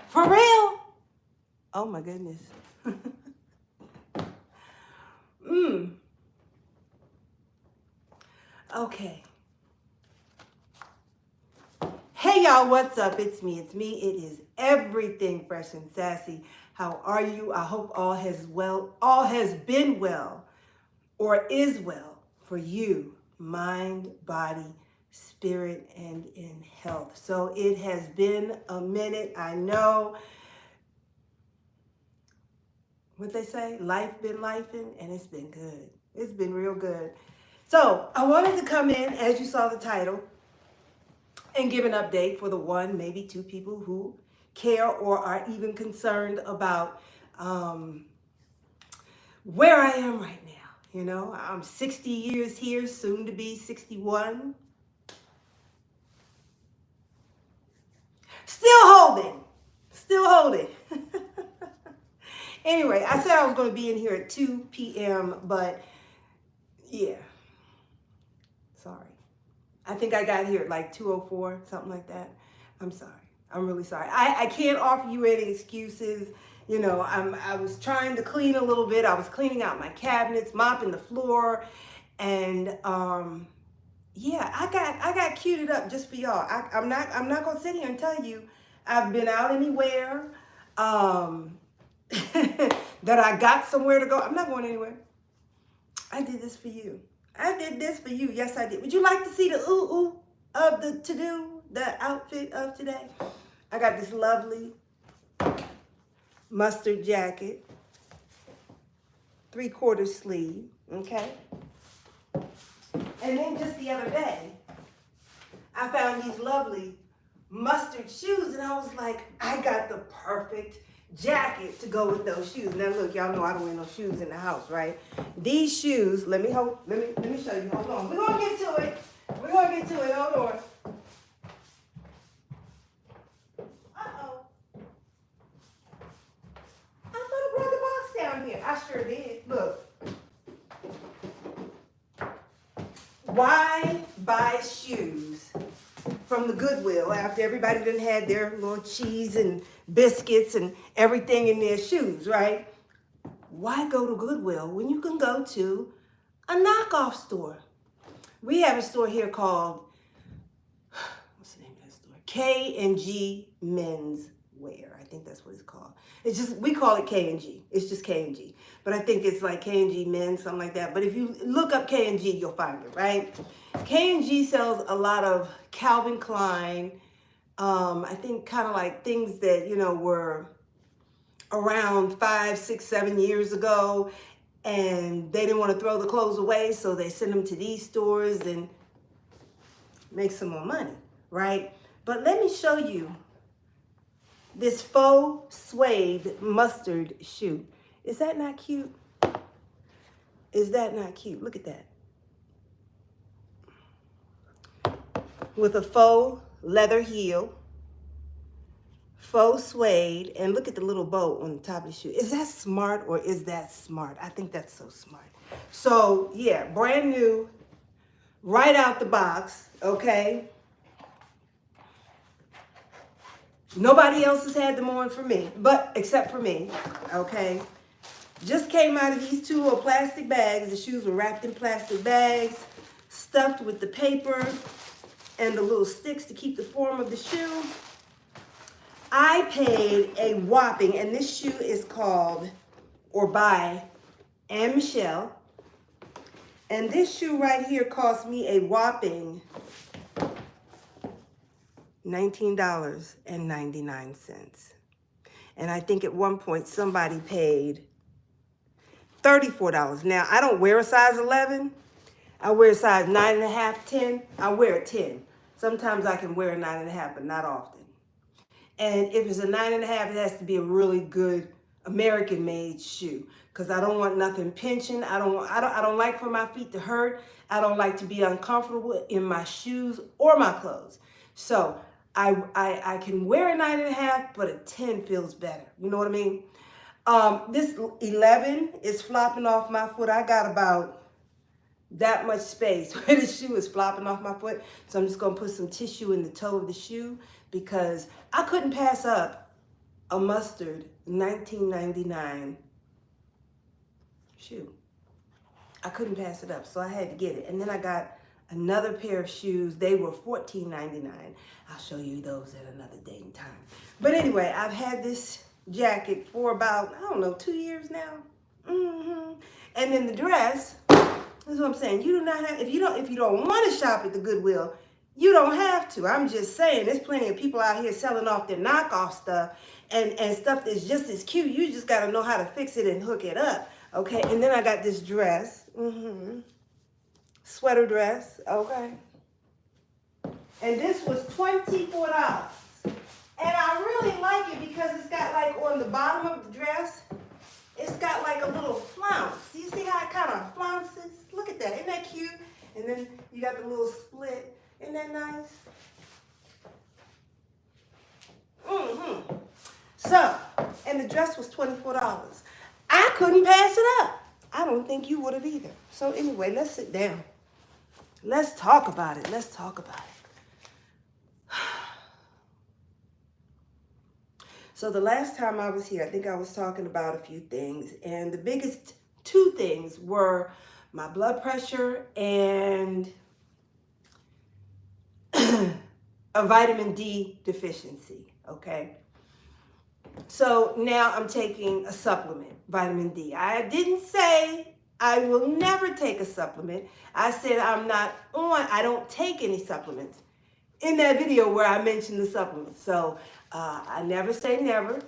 For real? Oh my goodness. Okay. Hey y'all, what's up? It's me. It is everything fresh and sassy. How are you? I hope all has been well, or is well for you, mind, body, spirit, and in health. So it has been a minute. I know what they say, life been lifing, and it's been good. It's been real good. So I wanted to come in, as you saw the title, and give an update for the one, maybe two people who care or are even concerned about where I am right now. You know, I'm 60 years here, soon to be 61. Still holding. Anyway, I said I was going to be in here at 2 p.m., but yeah, sorry. I think I got here at like 2:04, something like that. I'm sorry. I'm really sorry. I can't offer you any excuses. You know, I was trying to clean a little bit. I was cleaning out my cabinets, mopping the floor, and yeah, I got queued up just for y'all. I'm not gonna sit here and tell you I've been out anywhere, that I got somewhere to go. I'm not going anywhere. I did this for you. I did this for you. Yes, I did. Would you like to see the ooh of the to-do, the outfit of today? I got this lovely mustard jacket, 3/4 sleeve, okay? And then just the other day, I found these lovely mustard shoes, and I was like, I got the perfect jacket to go with those shoes. Now look, y'all know I don't wear no shoes in the house, right? These shoes, let me show you. Hold on. We're gonna get to it. Hold on. Uh-oh. I thought I brought the box down here. I sure did. Look. Why buy shoes from the Goodwill after everybody done had their little cheese and biscuits and everything in their shoes, right? Why go to Goodwill when you can go to a knockoff store? We have a store here called, what's the name of that store? K&G Men's Wear. I think that's what it's called. It's just, we call it K&G. It's just K&G. But I think it's like K&G Men's, something like that. But if you look up K&G, you'll find it, right? K&G sells a lot of Calvin Klein, I think kind of like things that, you know, were around 5, 6, 7 years ago, and they didn't want to throw the clothes away, so they sent them to these stores and make some more money, right? But let me show you this faux suede mustard shoe. Is that not cute? Is that not cute? Look at that. With a faux leather heel, faux suede, and look at the little bow on the top of the shoe. Is that smart or is that smart? I think that's so smart. So yeah, brand new, right out the box, okay? Nobody else has had them on for me, but except for me, okay? Just came out of these two little plastic bags. The shoes were wrapped in plastic bags, stuffed with the paper and the little sticks to keep the form of the shoe. I paid a whopping, and this shoe is called, or by, Anne Michelle. And this shoe right here cost me a whopping $19.99. And I think at one point somebody paid $34. Now, I don't wear a size 11. I wear a size 9.5, 10. I wear a 10. Sometimes I can wear a 9.5, but not often. And if it's a 9.5, it has to be a really good American-made shoe, because I don't want nothing pinching. I don't like for my feet to hurt. I don't like to be uncomfortable in my shoes or my clothes. So I can wear a 9.5, but a 10 feels better. You know what I mean? This 11 is flopping off my foot. I got about that much space where the shoe is flopping off my foot. So I'm just going to put some tissue in the toe of the shoe, because I couldn't pass up a mustard 1999 shoe. I couldn't pass it up, so I had to get it. And then I got another pair of shoes. They were $14.99. I'll show you those at another day and time. But anyway, I've had this jacket for about, I don't know, 2 years now. And then the dress, this is what I'm saying. You do not have, if you don't want to shop at the Goodwill, you don't have to. I'm just saying, there's plenty of people out here selling off their knockoff stuff and stuff that's just as cute. You just got to know how to fix it and hook it up. Okay, and then I got this dress, sweater dress, okay. And this was $24. And I really like it because it's got like on the bottom of the dress, it's got like a little flounce. You see how it kind of flounces? Look at that, isn't that cute? And then you got the little split, isn't that nice? So, and the dress was $24. I couldn't pass it up. I don't think you would have either. So anyway, let's sit down. Let's talk about it. Let's talk about it. So the last time I was here, I think I was talking about a few things. And the biggest two things were my blood pressure and a vitamin D deficiency, okay? So now I'm taking a supplement, vitamin D. I didn't say I will never take a supplement. I said I don't take any supplements in that video where I mentioned the supplements. So I never say never.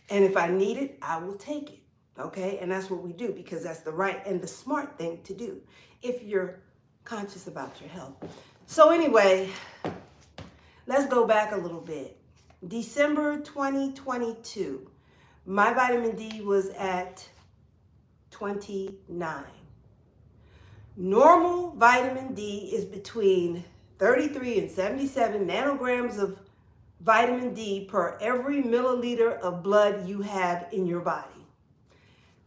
And if I need it, I will take it. Okay? And that's what we do because that's the right and the smart thing to do if you're conscious about your health. So anyway, let's go back a little bit. December 2022, my vitamin D was at 29. Normal vitamin D is between 33 and 77 nanograms of vitamin D per every milliliter of blood you have in your body.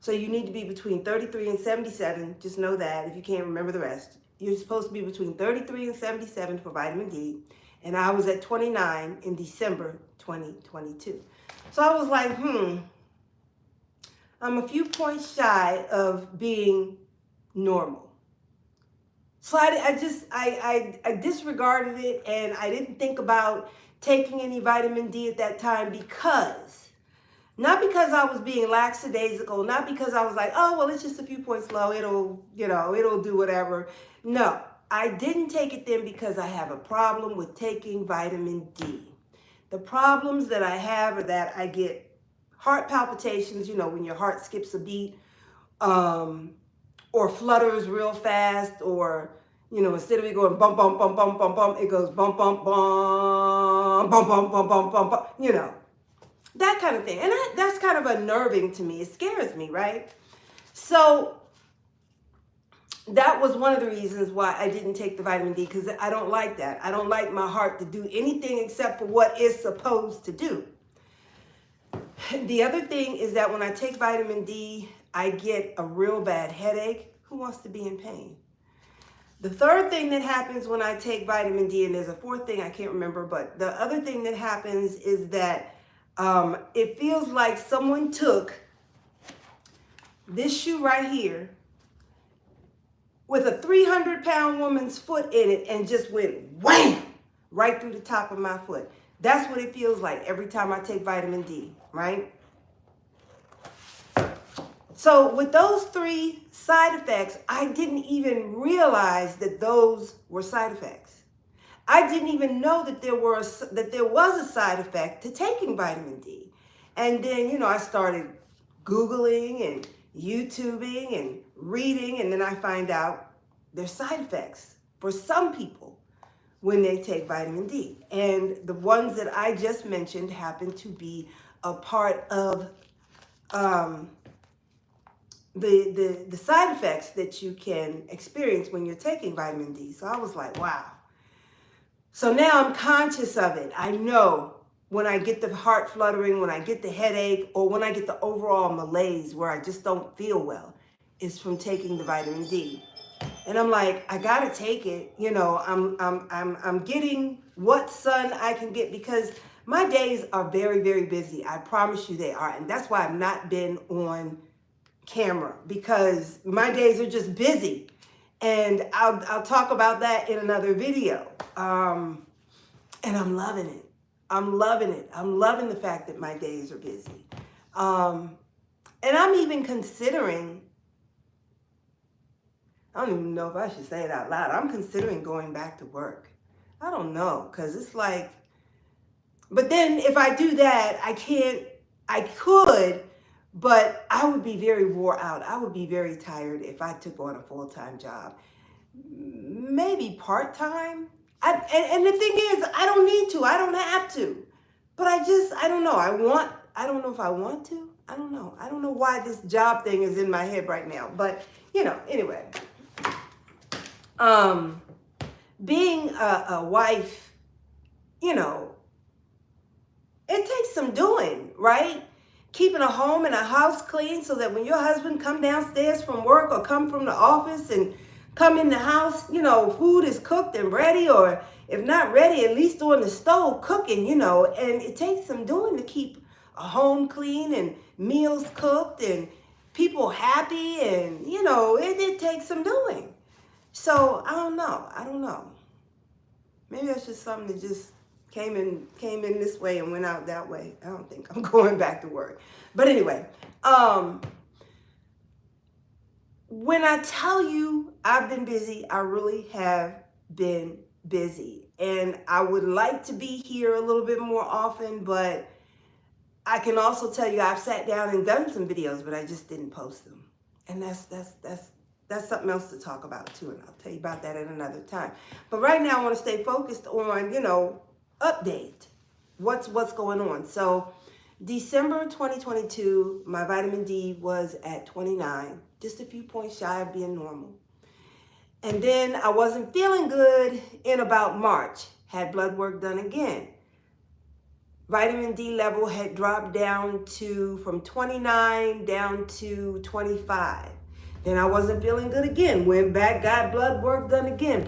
So you need to be between 33 and 77. Just know that if you can't remember the rest. You're supposed to be between 33 and 77 for vitamin D. And I was at 29 in December 2022. So I was like, I'm a few points shy of being normal. So I disregarded it and I didn't think about taking any vitamin D at that time not because I was being lackadaisical, not because I was like, oh, well, it's just a few points low. It'll do whatever. No. I didn't take it then because I have a problem with taking vitamin D. The problems that I have are that I get heart palpitations, when your heart skips a beat, or flutters real fast, or, instead of it going bump, bump, bump, bump, bump, bump, it goes bump, bump, bump, bump, bump, bump, bump, bump, bump, that kind of thing. And that's kind of unnerving to me. It scares me, right? So that was one of the reasons why I didn't take the vitamin D, because I don't like that. I don't like my heart to do anything except for what it's supposed to do. The other thing is that when I take vitamin D, I get a real bad headache. Who wants to be in pain? The third thing that happens when I take vitamin D, and there's a fourth thing I can't remember, but the other thing that happens is that it feels like someone took this shoe right here with a 300-pound woman's foot in it and just went wham right through the top of my foot. That's what it feels like every time I take vitamin D, right? So with those three side effects, I didn't even realize that those were side effects. I didn't even know that there was a side effect to taking vitamin D. And then, I started Googling and YouTubing and reading, and then I find out there's side effects for some people when they take vitamin D. And the ones that I just mentioned happen to be a part of the side effects that you can experience when you're taking vitamin D. So I was like, wow. So now I'm conscious of it. I know when I get the heart fluttering, when I get the headache, or when I get the overall malaise where I just don't feel well, it's from taking the vitamin D. And I'm like, I gotta take it. I'm getting what sun I can get because My days are very, very busy. I promise you they are. And that's why I've not been on camera, because my days are just busy. And I'll talk about that in another video. And I'm loving it. I'm loving it. I'm loving the fact that my days are busy. And I'm even considering, I don't even know if I should say it out loud, I'm considering going back to work. I don't know, because it's like, but then if I do that, I could, but I would be very wore out. I would be very tired if I took on a full-time job. Maybe part-time. And the thing is, I don't need to. I don't have to. But I don't know. I don't know if I want to. I don't know. I don't know why this job thing is in my head right now. But, anyway. Being a wife, it takes some doing, right? Keeping a home and a house clean so that when your husband come downstairs from work or come from the office and come in the house, food is cooked and ready, or if not ready, at least on the stove cooking, and it takes some doing to keep a home clean and meals cooked and people happy, and, it takes some doing. So I don't know. Maybe that's just something that just came in this way and went out that way. I don't think I'm going back to work. But anyway, when I tell you I've been busy, I really have been busy. And I would like to be here a little bit more often, but I can also tell you I've sat down and done some videos, but I just didn't post them. And that's something else to talk about too, and I'll tell you about that at another time. But right now I want to stay focused on, update. What's going on. So December 2022, my vitamin D was at 29, just a few points shy of being normal. And then I wasn't feeling good in about March, had blood work done again. Vitamin D level had dropped down from 29 down to 25. Then I wasn't feeling good again. Went back, got blood work done again.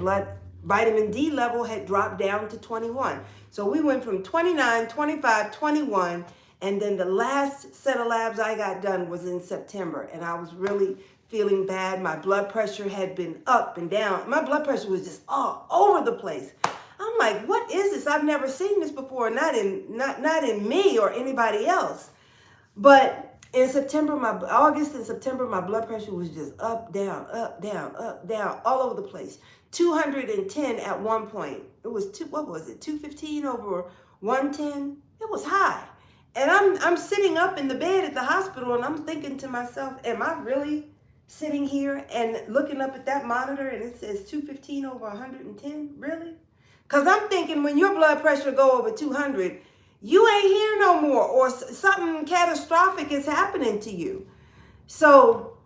Vitamin D level had dropped down to 21. So we went from 29, 25, 21, and then the last set of labs I got done was in September, and I was really feeling bad. My blood pressure had been up and down. My blood pressure was just all over the place. I'm like, what is this? I've never seen this before, not in me or anybody else. But in August and September, my blood pressure was just up, down, all over the place. 210 at one point. It was 215 over 110? It was high. And I'm sitting up in the bed at the hospital, and I'm thinking to myself, am I really sitting here and looking up at that monitor and it says 215 over 110? Really? Because I'm thinking when your blood pressure go over 200, you ain't here no more, or something catastrophic is happening to you. So,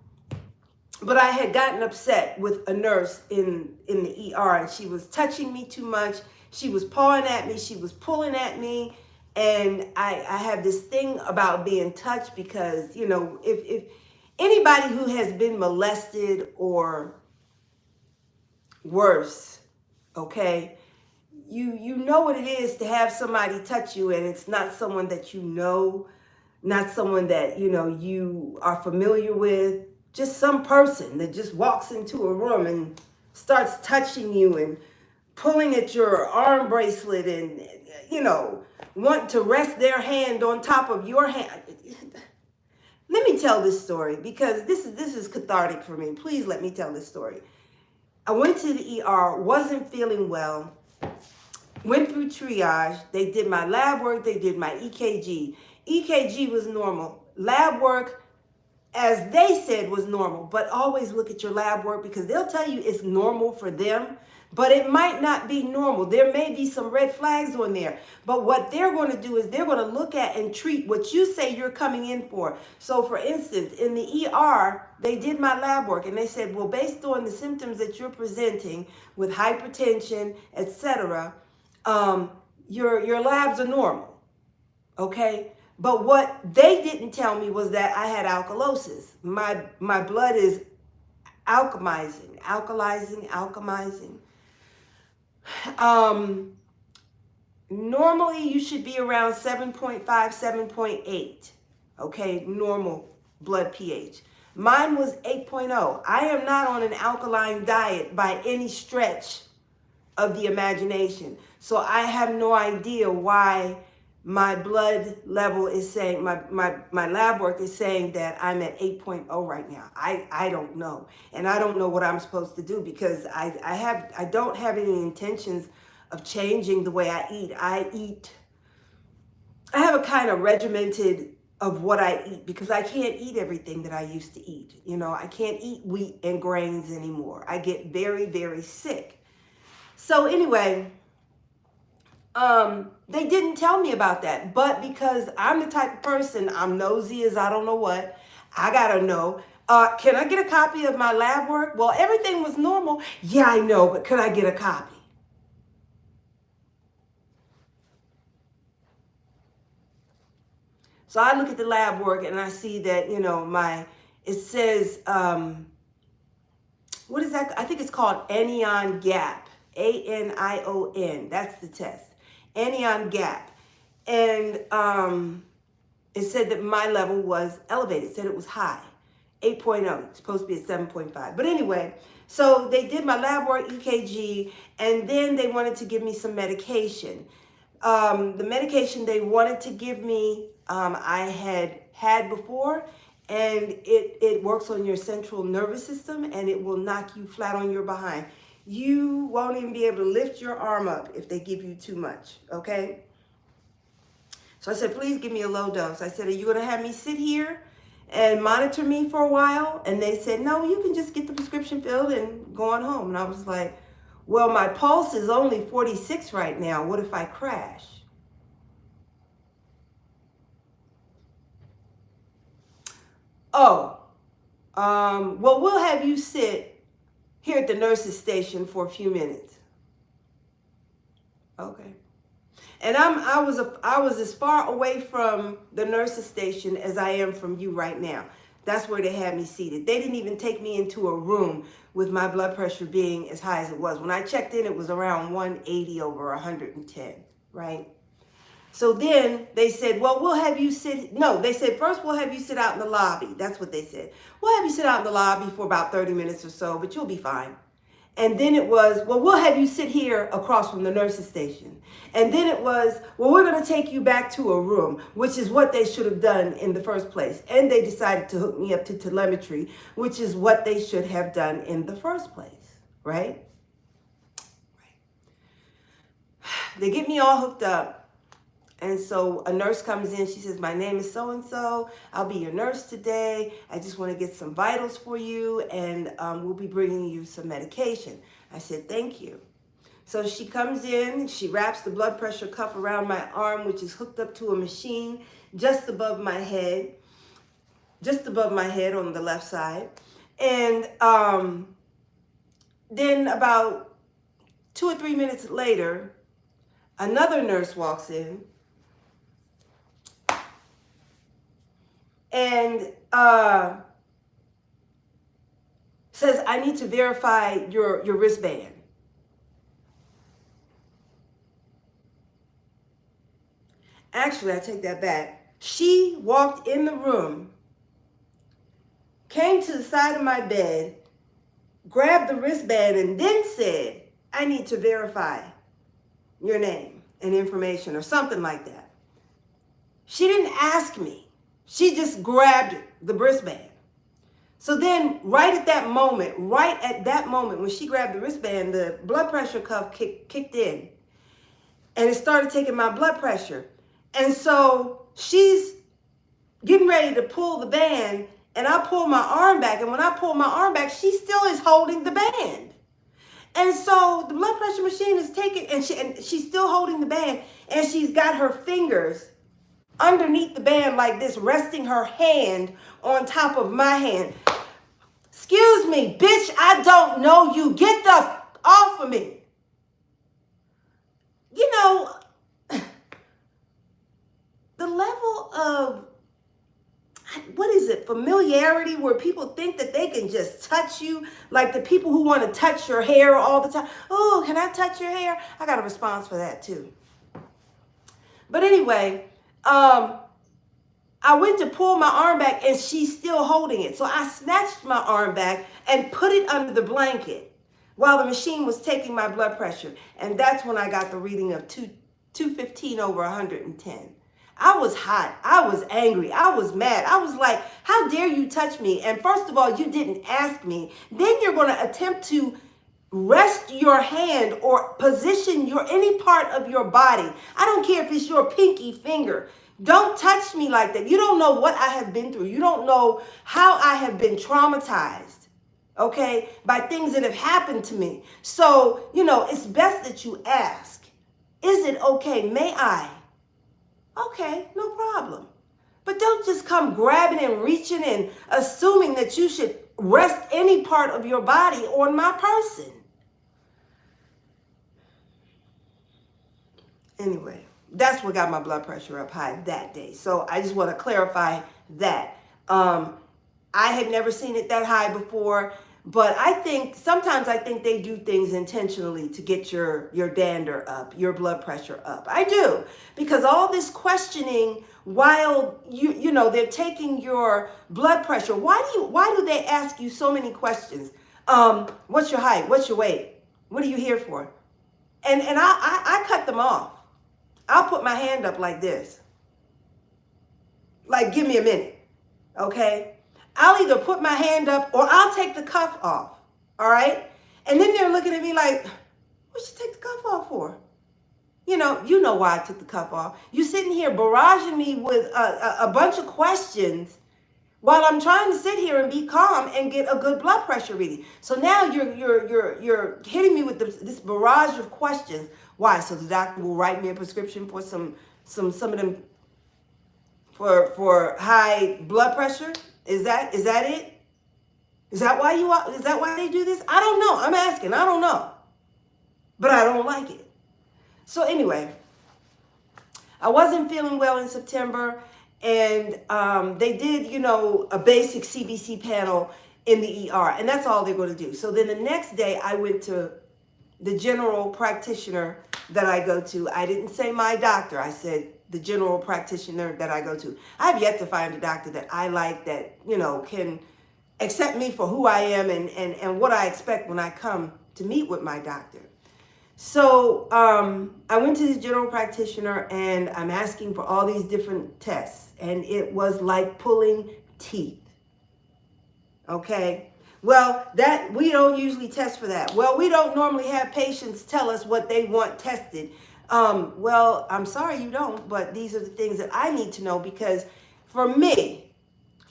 but I had gotten upset with a nurse in the ER, and she was touching me too much. She was pawing at me. She was pulling at me. And I have this thing about being touched because, if anybody who has been molested or worse, okay, you know what it is to have somebody touch you, and it's not someone that you know, not someone that, you are familiar with, just some person that just walks into a room and starts touching you and pulling at your arm bracelet and, want to rest their hand on top of your hand. Let me tell this story because this is cathartic for me. Please let me tell this story. I went to the ER, wasn't feeling well, went through triage. They did my lab work. They did my EKG. EKG was normal. Lab work, as they said, was normal. But always look at your lab work because they'll tell you it's normal for them, but it might not be normal. There may be some red flags on there. But what they're going to do is they're going to look at and treat what you say you're coming in for. So for instance, in the ER, they did my lab work and they said, well, based on the symptoms that you're presenting with hypertension, etc., your labs are normal. Okay? But what they didn't tell me was that I had alkalosis. My blood is alkalizing. Normally, you should be around 7.5, 7.8. Okay, normal blood pH. Mine was 8.0. I am not on an alkaline diet by any stretch of the imagination. So I have no idea why my blood level is saying, my lab work is saying that I'm at 8.0 right now. I don't know. And I don't know what I'm supposed to do, because I don't have any intentions of changing the way I eat. I have a kind of regimented of what I eat, because I can't eat everything that I used to eat. You know, I can't eat wheat and grains anymore. I get very, very sick. So anyway, they didn't tell me about that, but because I'm the type of person, I'm nosy as I don't know what, I gotta know, can I get a copy of my lab work? Well, everything was normal. Yeah, I know, but could I get a copy? So I look at the lab work and I see that, you know, it says, what is that? I think it's called anion gap, ANION. That's the test, anion gap. And it said that my level was elevated. It said it was high, 8.0. It's supposed to be at 7.5. But anyway, so they did my lab work, EKG, and then they wanted to give me some medication. The medication they wanted to give me, I had before, and it works on your central nervous system, and it will knock you flat on your behind. You won't even be able to lift your arm up if they give you too much, okay? So I said, please give me a low dose. I said, are you going to have me sit here and monitor me for a while? And they said, no, you can just get the prescription filled and go on home. And I was like, well, my pulse is only 46 right now. What if I crash? Oh, well, we'll have you sit here at the nurse's station for a few minutes. Okay. And I was as far away from the nurse's station as I am from you right now. That's where they had me seated. They didn't even take me into a room with my blood pressure being as high as it was. When I checked in, it was around 180 over 110, right? So then they said, well, we'll have you sit. No, they said, first we'll have you sit out in the lobby. That's what they said. We'll have you sit out in the lobby for about 30 minutes or so, but you'll be fine. And then it was, well, we'll have you sit here across from the nurse's station. And then it was, well, we're going to take you back to a room, which is what they should have done in the first place. And they decided to hook me up to telemetry, which is what they should have done in the first place, right? They get me all hooked up. And so a nurse comes in, she says, my name is so-and-so. I'll be your nurse today. I just want to get some vitals for you, and we'll be bringing you some medication. I said, thank you. So she comes in, she wraps the blood pressure cuff around my arm, which is hooked up to a machine just above my head on the left side. And then about 2 or 3 minutes later, another nurse walks in and says, I need to verify your wristband. Actually, I take that back. She walked in the room, came to the side of my bed, grabbed the wristband, and then said, I need to verify your name and information or something like that. She didn't ask me. She just grabbed the wristband. So then right at that moment when she grabbed the wristband, the blood pressure cuff kicked in, and it started taking my blood pressure. And so she's getting ready to pull the band, and I pull my arm back. And when I pull my arm back, she still is holding the band. And so the blood pressure machine is taking, and she's still holding the band, and she's got her fingers underneath the band like this, resting her hand on top of my hand. Excuse me, bitch, I don't know you. Get the off of me. You know, the level of, what is it, familiarity, where people think that they can just touch you, like the people who want to touch your hair all the time. Oh, can I touch your hair? I got a response for that too. But anyway, I went to pull my arm back and she's still holding it. So I snatched my arm back and put it under the blanket while the machine was taking my blood pressure. And that's when I got the reading of 215 over 110. I was hot. I was angry. I was mad. I was like, how dare you touch me? And first of all, you didn't ask me. Then you're going to attempt to rest your hand or position any part of your body. I don't care if it's your pinky finger. Don't touch me like that. You don't know what I have been through. You don't know how I have been traumatized, okay, by things that have happened to me. So, it's best that you ask, is it okay? May I? Okay, no problem. But don't just come grabbing and reaching and assuming that you should rest any part of your body on my person. Anyway, that's what got my blood pressure up high that day. So I just want to clarify that. I had never seen it that high before, but sometimes I think they do things intentionally to get your dander up, your blood pressure up. I do, because all this questioning while they're taking your blood pressure. Why do they ask you so many questions? What's your height? What's your weight? What are you here for? And I cut them off. I'll put my hand up like this. Like, give me a minute, okay? I'll either put my hand up or I'll take the cuff off, all right? And then they're looking at me like, what you take the cuff off for? You know why I took the cuff off. You're sitting here barraging me with a bunch of questions while I'm trying to sit here and be calm and get a good blood pressure reading. So now you're hitting me with this barrage of questions. Why? So the doctor will write me a prescription for some of them for high blood pressure? Is that it? Is that why they do this? I don't know. I'm asking. I don't know. But I don't like it. So anyway, I wasn't feeling well in September, and they did, a basic CBC panel in the ER, and that's all they're going to do. So then the next day I went to the general practitioner that I go to. I didn't say my doctor. I said the general practitioner that I go to. I have yet to find a doctor that I like that, can accept me for who I am and what I expect when I come to meet with my doctor. So I went to the general practitioner and I'm asking for all these different tests. And it was like pulling teeth. Okay. Well, that we don't usually test for that. Well, we don't normally have patients tell us what they want tested. Well, I'm sorry you don't, but these are the things that I need to know, because for me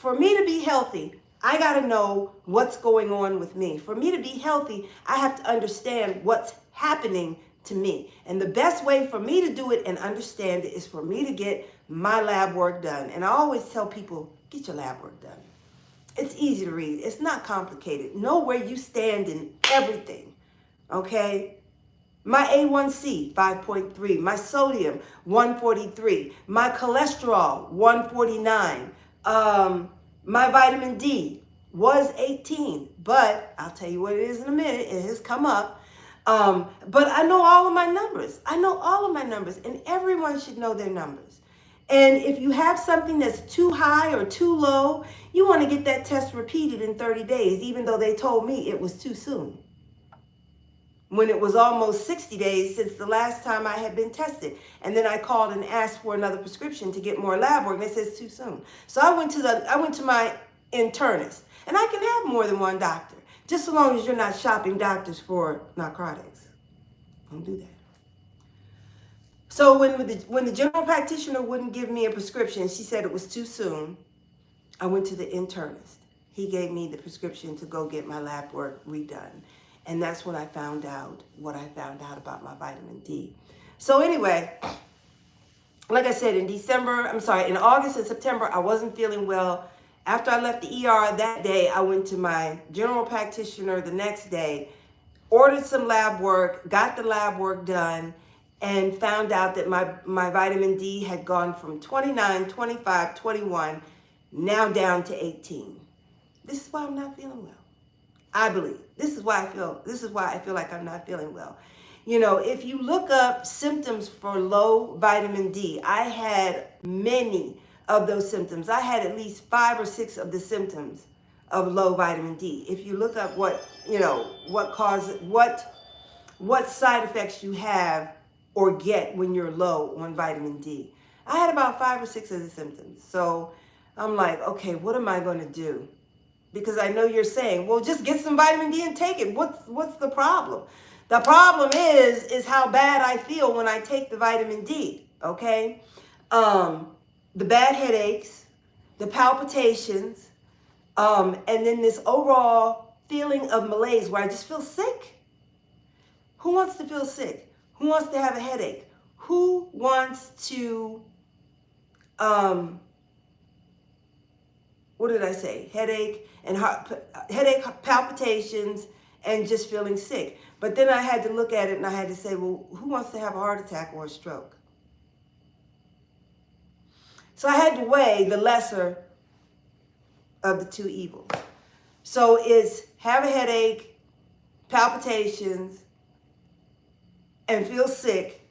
to be healthy, I got to know what's going on with me. For me to be healthy, I have to understand what's happening to me. And the best way for me to do it and understand it is for me to get my lab work done. And I always tell people, get your lab work done. It's easy to read. It's not complicated. Know where you stand in everything, okay? My A1C, 5.3. My sodium, 143. My cholesterol, 149. My vitamin D was 18. But I'll tell you what it is in a minute. It has come up. But I know all of my numbers. And everyone should know their numbers. And if you have something that's too high or too low, you want to get that test repeated in 30 days, even though they told me it was too soon. When it was almost 60 days since the last time I had been tested. And then I called and asked for another prescription to get more lab work, and they said it's too soon. So I went to my internist, and I can have more than one doctor, just so long as you're not shopping doctors for narcotics. Don't do that. So when the general practitioner wouldn't give me a prescription, she said it was too soon, I went to the internist. He gave me the prescription to go get my lab work redone. And that's when I found out what I found out about my vitamin D. So anyway, like I said, in August and September, I wasn't feeling well. After I left the ER that day, I went to my general practitioner the next day, ordered some lab work, got the lab work done, and found out that my vitamin D had gone from 29, 25, 21, now down to 18. This is why I'm not feeling well. I believe. This is why I feel like I'm not feeling well. You know, if you look up symptoms for low vitamin D, I had many of those symptoms. I had at least 5 or 6 of the symptoms of low vitamin D. If you look up what, you know, what causes, what side effects you have or get when you're low on vitamin D. I had about 5 or 6 of the symptoms. So I'm like, okay, what am I going to do? Because I know you're saying, well, just get some vitamin D and take it. What's the problem? The problem is how bad I feel when I take the vitamin D, okay? The bad headaches, the palpitations, and then this overall feeling of malaise where I just feel sick. Who wants to feel sick? Who wants to have a headache? Who wants to, what did I say? Headache, palpitations, and just feeling sick. But then I had to look at it and I had to say, well, who wants to have a heart attack or a stroke? So I had to weigh the lesser of the two evils. So it's have a headache, palpitations, and feel sick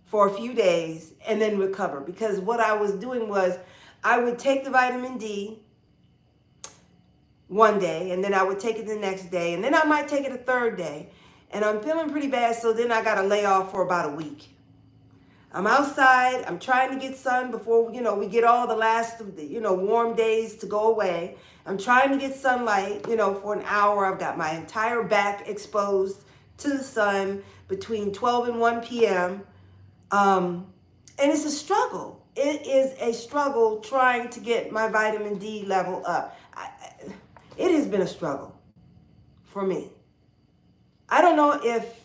for a few days and then recover. Because what I was doing was I would take the vitamin D one day, and then I would take it the next day, and then I might take it a third day, and I'm feeling pretty bad, so then I got to lay off for about a week. I'm outside, I'm trying to get sun before, you know, we get all the last, you know, warm days to go away. I'm trying to get sunlight, you know, for an hour. I've got my entire back exposed to the sun between 12 and 1 p.m. And it's a struggle. It is a struggle trying to get my vitamin D level up. It has been a struggle for me. I don't know if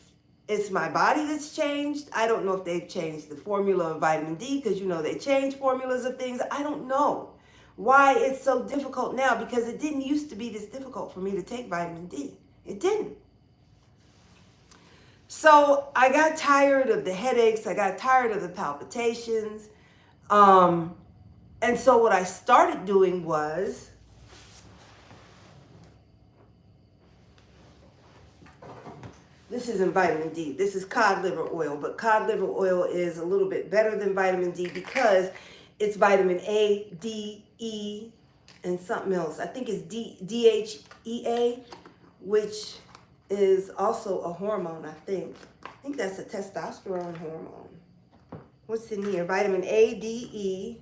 it's my body that's changed. I don't know if they've changed the formula of vitamin D, because, you know, they change formulas of things. I don't know why it's so difficult now, because it didn't used to be this difficult for me to take vitamin D. It didn't. So I got tired of the headaches. I got tired of the palpitations. And so what I started doing was this isn't vitamin D. This is cod liver oil, but cod liver oil is a little bit better than vitamin D because it's vitamin A, D, E, and something else. I think it's DHEA, which is also a hormone, I think. I think that's a testosterone hormone. What's in here? Vitamin A, D, E.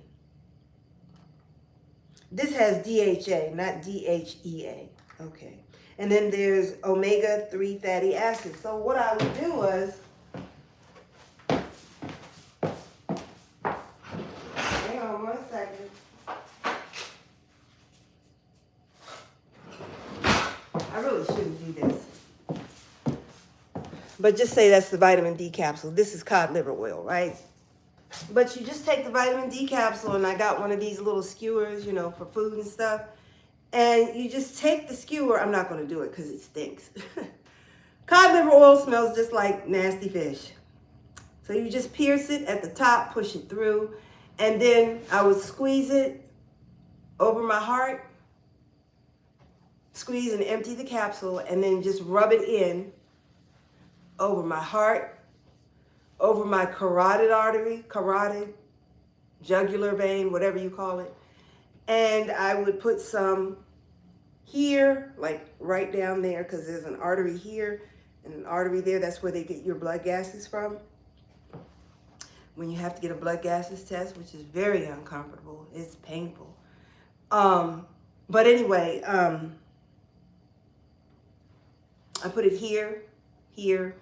This has DHA, not DHEA. Okay. And then there's omega-3 fatty acids. So what I would do was, hang on 1 second. I really shouldn't do this. But just say that's the vitamin D capsule. This is cod liver oil, right? But you just take the vitamin D capsule, and I got one of these little skewers, you know, for food and stuff. And you just take the skewer. I'm not going to do it because it stinks. Cod liver oil smells just like nasty fish. So you just pierce it at the top, push it through, and then I would squeeze it over my heart, squeeze and empty the capsule, and then just rub it in over my heart, over my carotid artery, jugular vein, whatever you call it. And I would put some here, like right down there, because there's an artery here and an artery there. That's where they get your blood gases from. When you have to get a blood gases test, which is very uncomfortable. It's painful. But anyway, I put it here, here,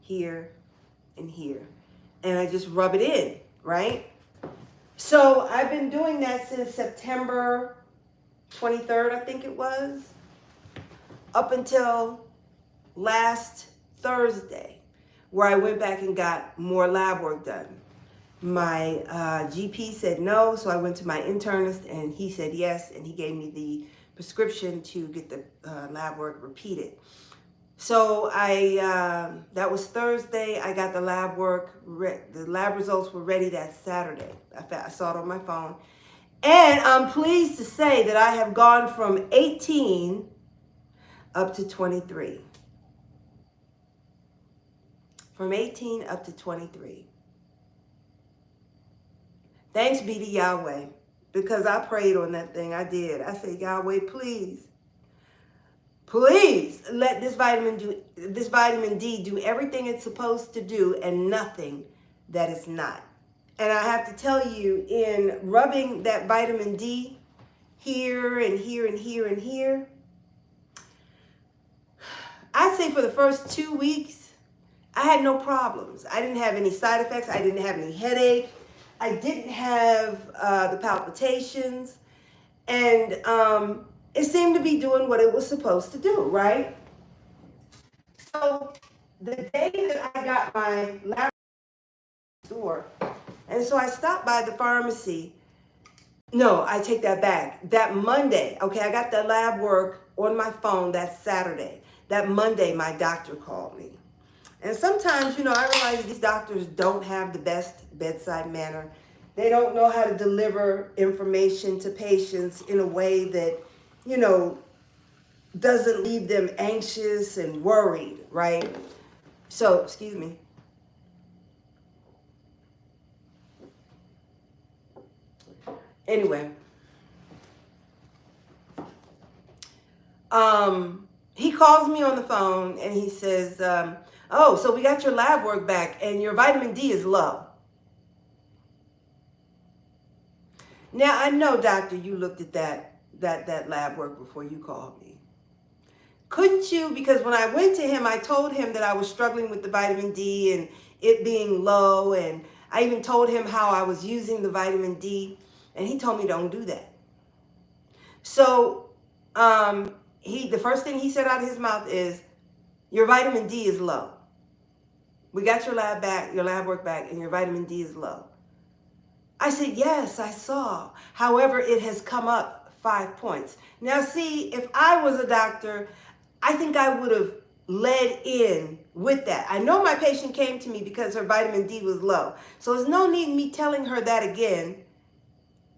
here, and here. And I just rub it in, right? So I've been doing that since September 23rd, I think it was, up until last Thursday, where I went back and got more lab work done. My GP said no, so I went to my internist, and he said yes, and he gave me the prescription to get the lab work repeated. So that was Thursday. I got the lab work, the lab results were ready that Saturday. I saw it on my phone. And I'm pleased to say that I have gone from 18 up to 23. from 18 up to 23. Thanks be to Yahweh, because I prayed on that thing. I did. I said, Yahweh, please let this vitamin D do everything it's supposed to do and nothing that it's not. And I have to tell you, in rubbing that vitamin D here and here and here and here, I'd say for the first 2 weeks, I had no problems. I didn't have any side effects. I didn't have any headache. I didn't have the palpitations. And it seemed to be doing what it was supposed to do, right? So the day that I got my lab store, and so I stopped by the pharmacy. No, I take that back. That Monday, okay, I got the lab work on my phone that Saturday. That Monday, my doctor called me. And sometimes, I realize these doctors don't have the best bedside manner. They don't know how to deliver information to patients in a way that, doesn't leave them anxious and worried, right? So, excuse me. Anyway, he calls me on the phone and he says, oh, so we got your lab work back and your vitamin D is low. Now, I know, doctor, you looked at that lab work before you called me. Couldn't you? Because when I went to him, I told him that I was struggling with the vitamin D and it being low. And I even told him how I was using the vitamin D. And he told me don't do that. So the first thing he said out of his mouth is, your vitamin D is low. We got your lab work back, and your vitamin D is low. I said, yes, I saw. However, it has come up 5 points. Now, see, if I was a doctor, I think I would have led in with that. I know my patient came to me because her vitamin D was low. So there's no need in me telling her that again,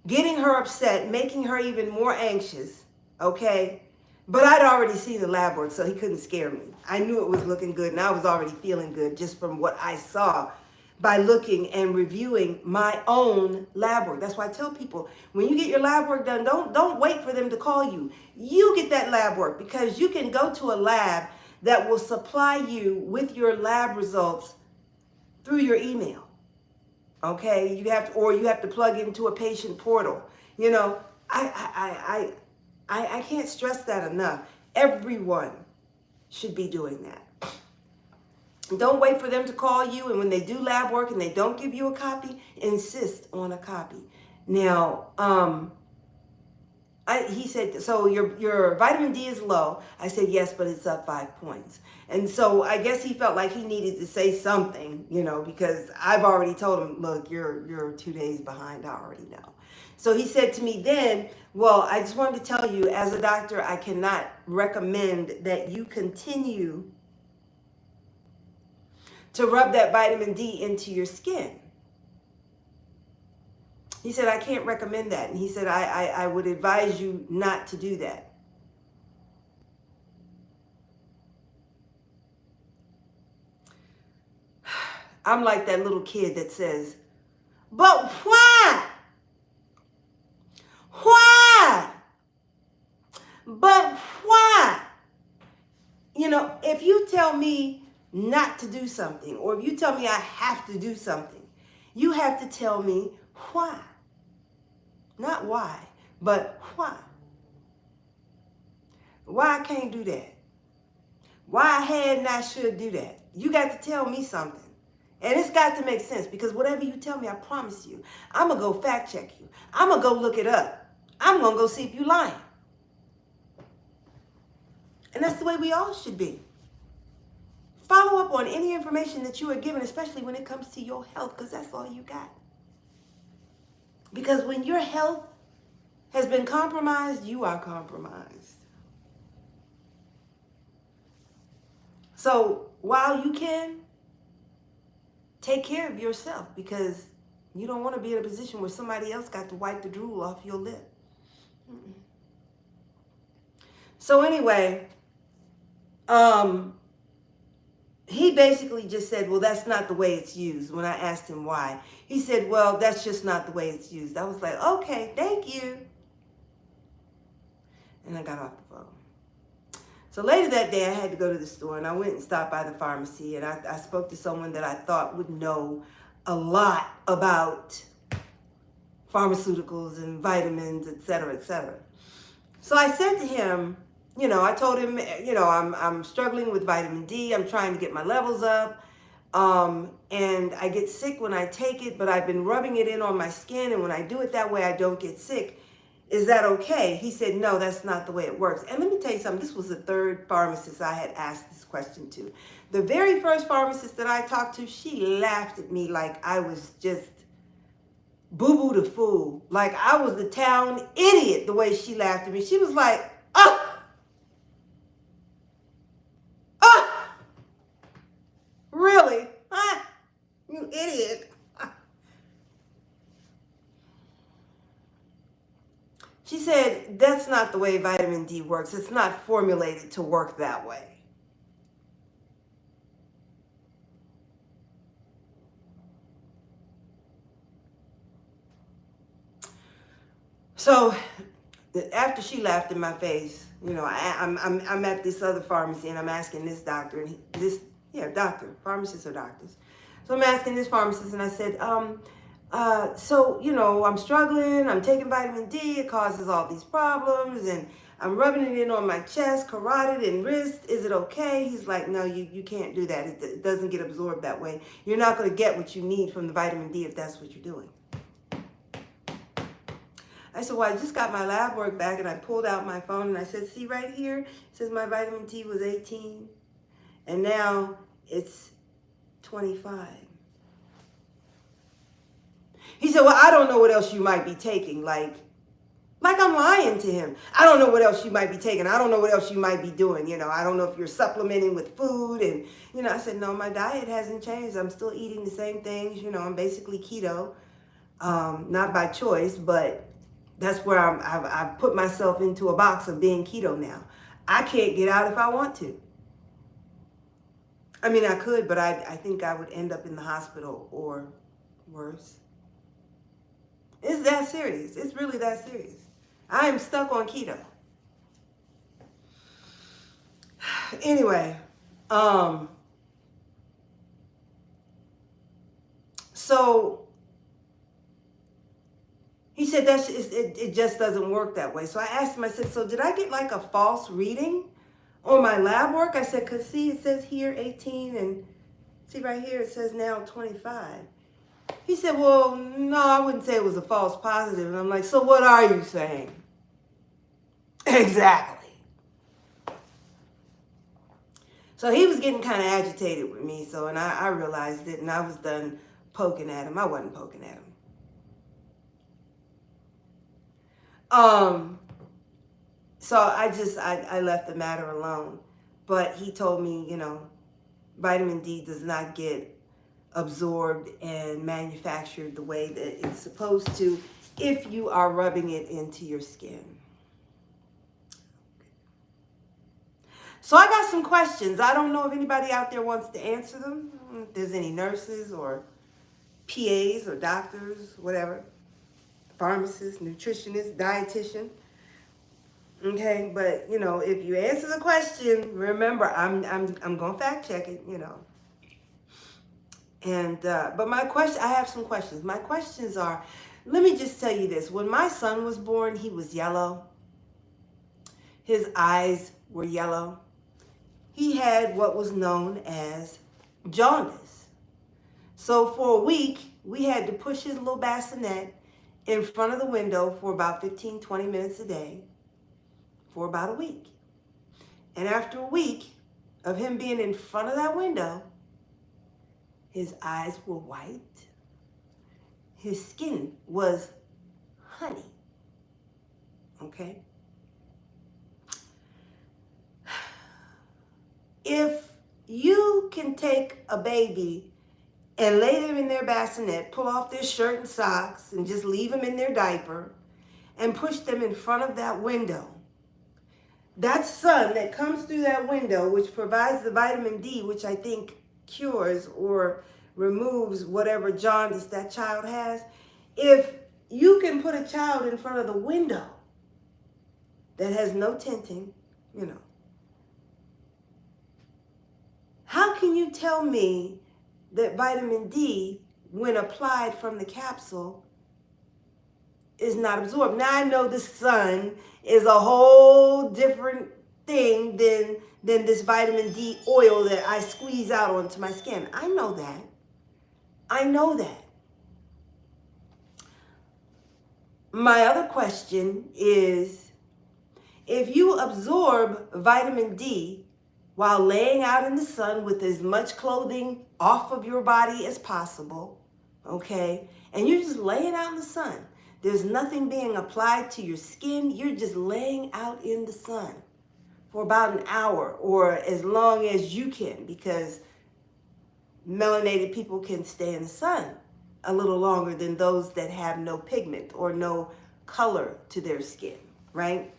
getting her upset, making her even more anxious, okay? But I'd already seen the lab work, so he couldn't scare me. I knew it was looking good, and I was already feeling good just from what I saw by looking and reviewing my own lab work. That's why I tell people, when you get your lab work done, don't wait for them to call you. You get that lab work, because you can go to a lab that will supply you with your lab results through your email. Okay, you have to plug into a patient portal. I can't stress that enough. Everyone should be doing that. Don't wait for them to call you, and when they do lab work and they don't give you a copy, insist on a copy. Now, he said, so your vitamin D is low. I said, yes, but it's up 5 points. And so I guess he felt like he needed to say something, because I've already told him, look, you're 2 days behind. I already know. So he said to me then, well, I just wanted to tell you, as a doctor, I cannot recommend that you continue to rub that vitamin D into your skin. He said, I can't recommend that. And he said, I would advise you not to do that. I'm like that little kid that says, but why? Why? But why? If you tell me not to do something, or if you tell me I have to do something, you have to tell me why. Not why, but why. Why I can't do that. Why I had and I should do that. You got to tell me something. And it's got to make sense, because whatever you tell me, I promise you, I'm going to go fact check you. I'm going to go look it up. I'm going to go see if you're lying. And that's the way we all should be. Follow up on any information that you are given, especially when it comes to your health, because that's all you got. Because when your health has been compromised, you are compromised. So while you can, take care of yourself, because you don't want to be in a position where somebody else got to wipe the drool off your lip. So anyway, he basically just said, well, that's not the way it's used. When I asked him why, he said, well, that's just not the way it's used. I was like, okay, thank you. And I got off the phone. So later that day, I had to go to the store, and I went and stopped by the pharmacy, and I spoke to someone that I thought would know a lot about pharmaceuticals and vitamins, et cetera, et cetera. So I said to him, I told him, I'm struggling with vitamin D. I'm trying to get my levels up. And I get sick when I take it, but I've been rubbing it in on my skin, and when I do it that way, I don't get sick. Is that okay? He said, no, that's not the way it works. And let me tell you something. This was the third pharmacist I had asked this question to. The very first pharmacist that I talked to, she laughed at me like I was just boo-boo the fool. Like I was the town idiot the way she laughed at me. She was like, really? You idiot. She said, that's not the way vitamin D works. It's not formulated to work that way. So after she laughed in my face, I'm at this other pharmacy, and I'm asking this doctor, and doctor, pharmacists are doctors. So I'm asking this pharmacist, and I said, I'm struggling, I'm taking vitamin D, it causes all these problems, and I'm rubbing it in on my chest, carotid, and wrist. Is it okay? He's like, no, you can't do that. It doesn't get absorbed that way. You're not going to get what you need from the vitamin D if that's what you're doing. I said, well, I just got my lab work back, and I pulled out my phone, and I said, see right here? It says my vitamin D was 18, and now it's 25. He said, well, I don't know what else you might be taking. Like I'm lying to him. I don't know what else you might be taking. I don't know what else you might be doing. I don't know if you're supplementing with food. And, I said, no, my diet hasn't changed. I'm still eating the same things. I'm basically keto, not by choice, but that's where I've put myself into a box of being keto now. I can't get out if I want to. I mean, I could, but I think I would end up in the hospital or worse. It's that serious. It's really that serious. I am stuck on keto. Anyway, so he said it just doesn't work that way. So I asked him, I said, so did I get like a false reading on my lab work? I said, because see, it says here 18, and see right here, it says now 25. He said, well, no, I wouldn't say it was a false positive. And I'm like, so what are you saying? Exactly. So he was getting kind of agitated with me. And I realized it, and I was done poking at him. I wasn't poking at him. So I left the matter alone. But he told me, vitamin D does not get absorbed and manufactured the way that it's supposed to if you are rubbing it into your skin. So I got some questions. I don't know if anybody out there wants to answer them. If there's any nurses or PAs or doctors, whatever, pharmacists, nutritionists, dietitian. Okay, but if you answer the question, remember I'm gonna fact check it. And but I have some questions. My questions are, let me just tell you this. When my son was born, he was yellow. His eyes were yellow. He had what was known as jaundice. So for a week, we had to push his little bassinet in front of the window for about 15, 20 minutes a day for about a week. And after a week of him being in front of that window, his eyes were white. His skin was honey. Okay? If you can take a baby and lay them in their bassinet, pull off their shirt and socks, and just leave them in their diaper, and push them in front of that window, that sun that comes through that window, which provides the vitamin D, which I think cures or removes whatever jaundice that child has, if you can put a child in front of the window that has no tinting, how can you tell me that vitamin D, when applied from the capsule, is not absorbed? Now I know the sun is a whole different thing than this vitamin D oil that I squeeze out onto my skin. I know that. I know that. My other question is, if you absorb vitamin D while laying out in the sun with as much clothing off of your body as possible, okay, and you're just laying out in the sun, there's nothing being applied to your skin, you're just laying out in the sun for about an hour or as long as you can, because melanated people can stay in the sun a little longer than those that have no pigment or no color to their skin, right?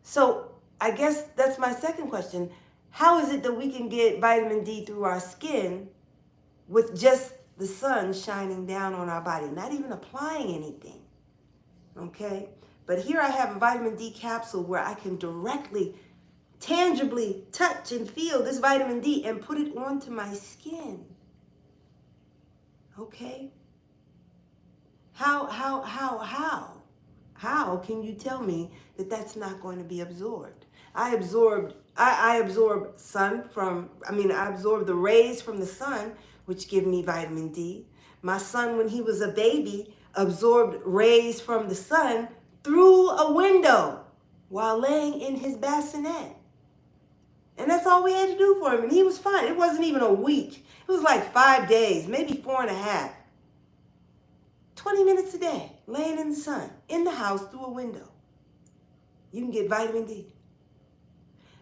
So I guess that's my second question. How is it that we can get vitamin D through our skin with just the sun shining down on our body, not even applying anything? Okay? But here I have a vitamin D capsule where I can directly, tangibly touch and feel this vitamin D and put it onto my skin. Okay? How can you tell me that that's not going to be absorbed? I absorb the rays from the sun, which give me vitamin D. My son, when he was a baby, absorbed rays from the sun through a window while laying in his bassinet. And that's all we had to do for him, and he was fine. It wasn't even a week. It was like 5 days, maybe 4.5. 20 minutes a day, laying in the sun, in the house through a window. You can get vitamin D.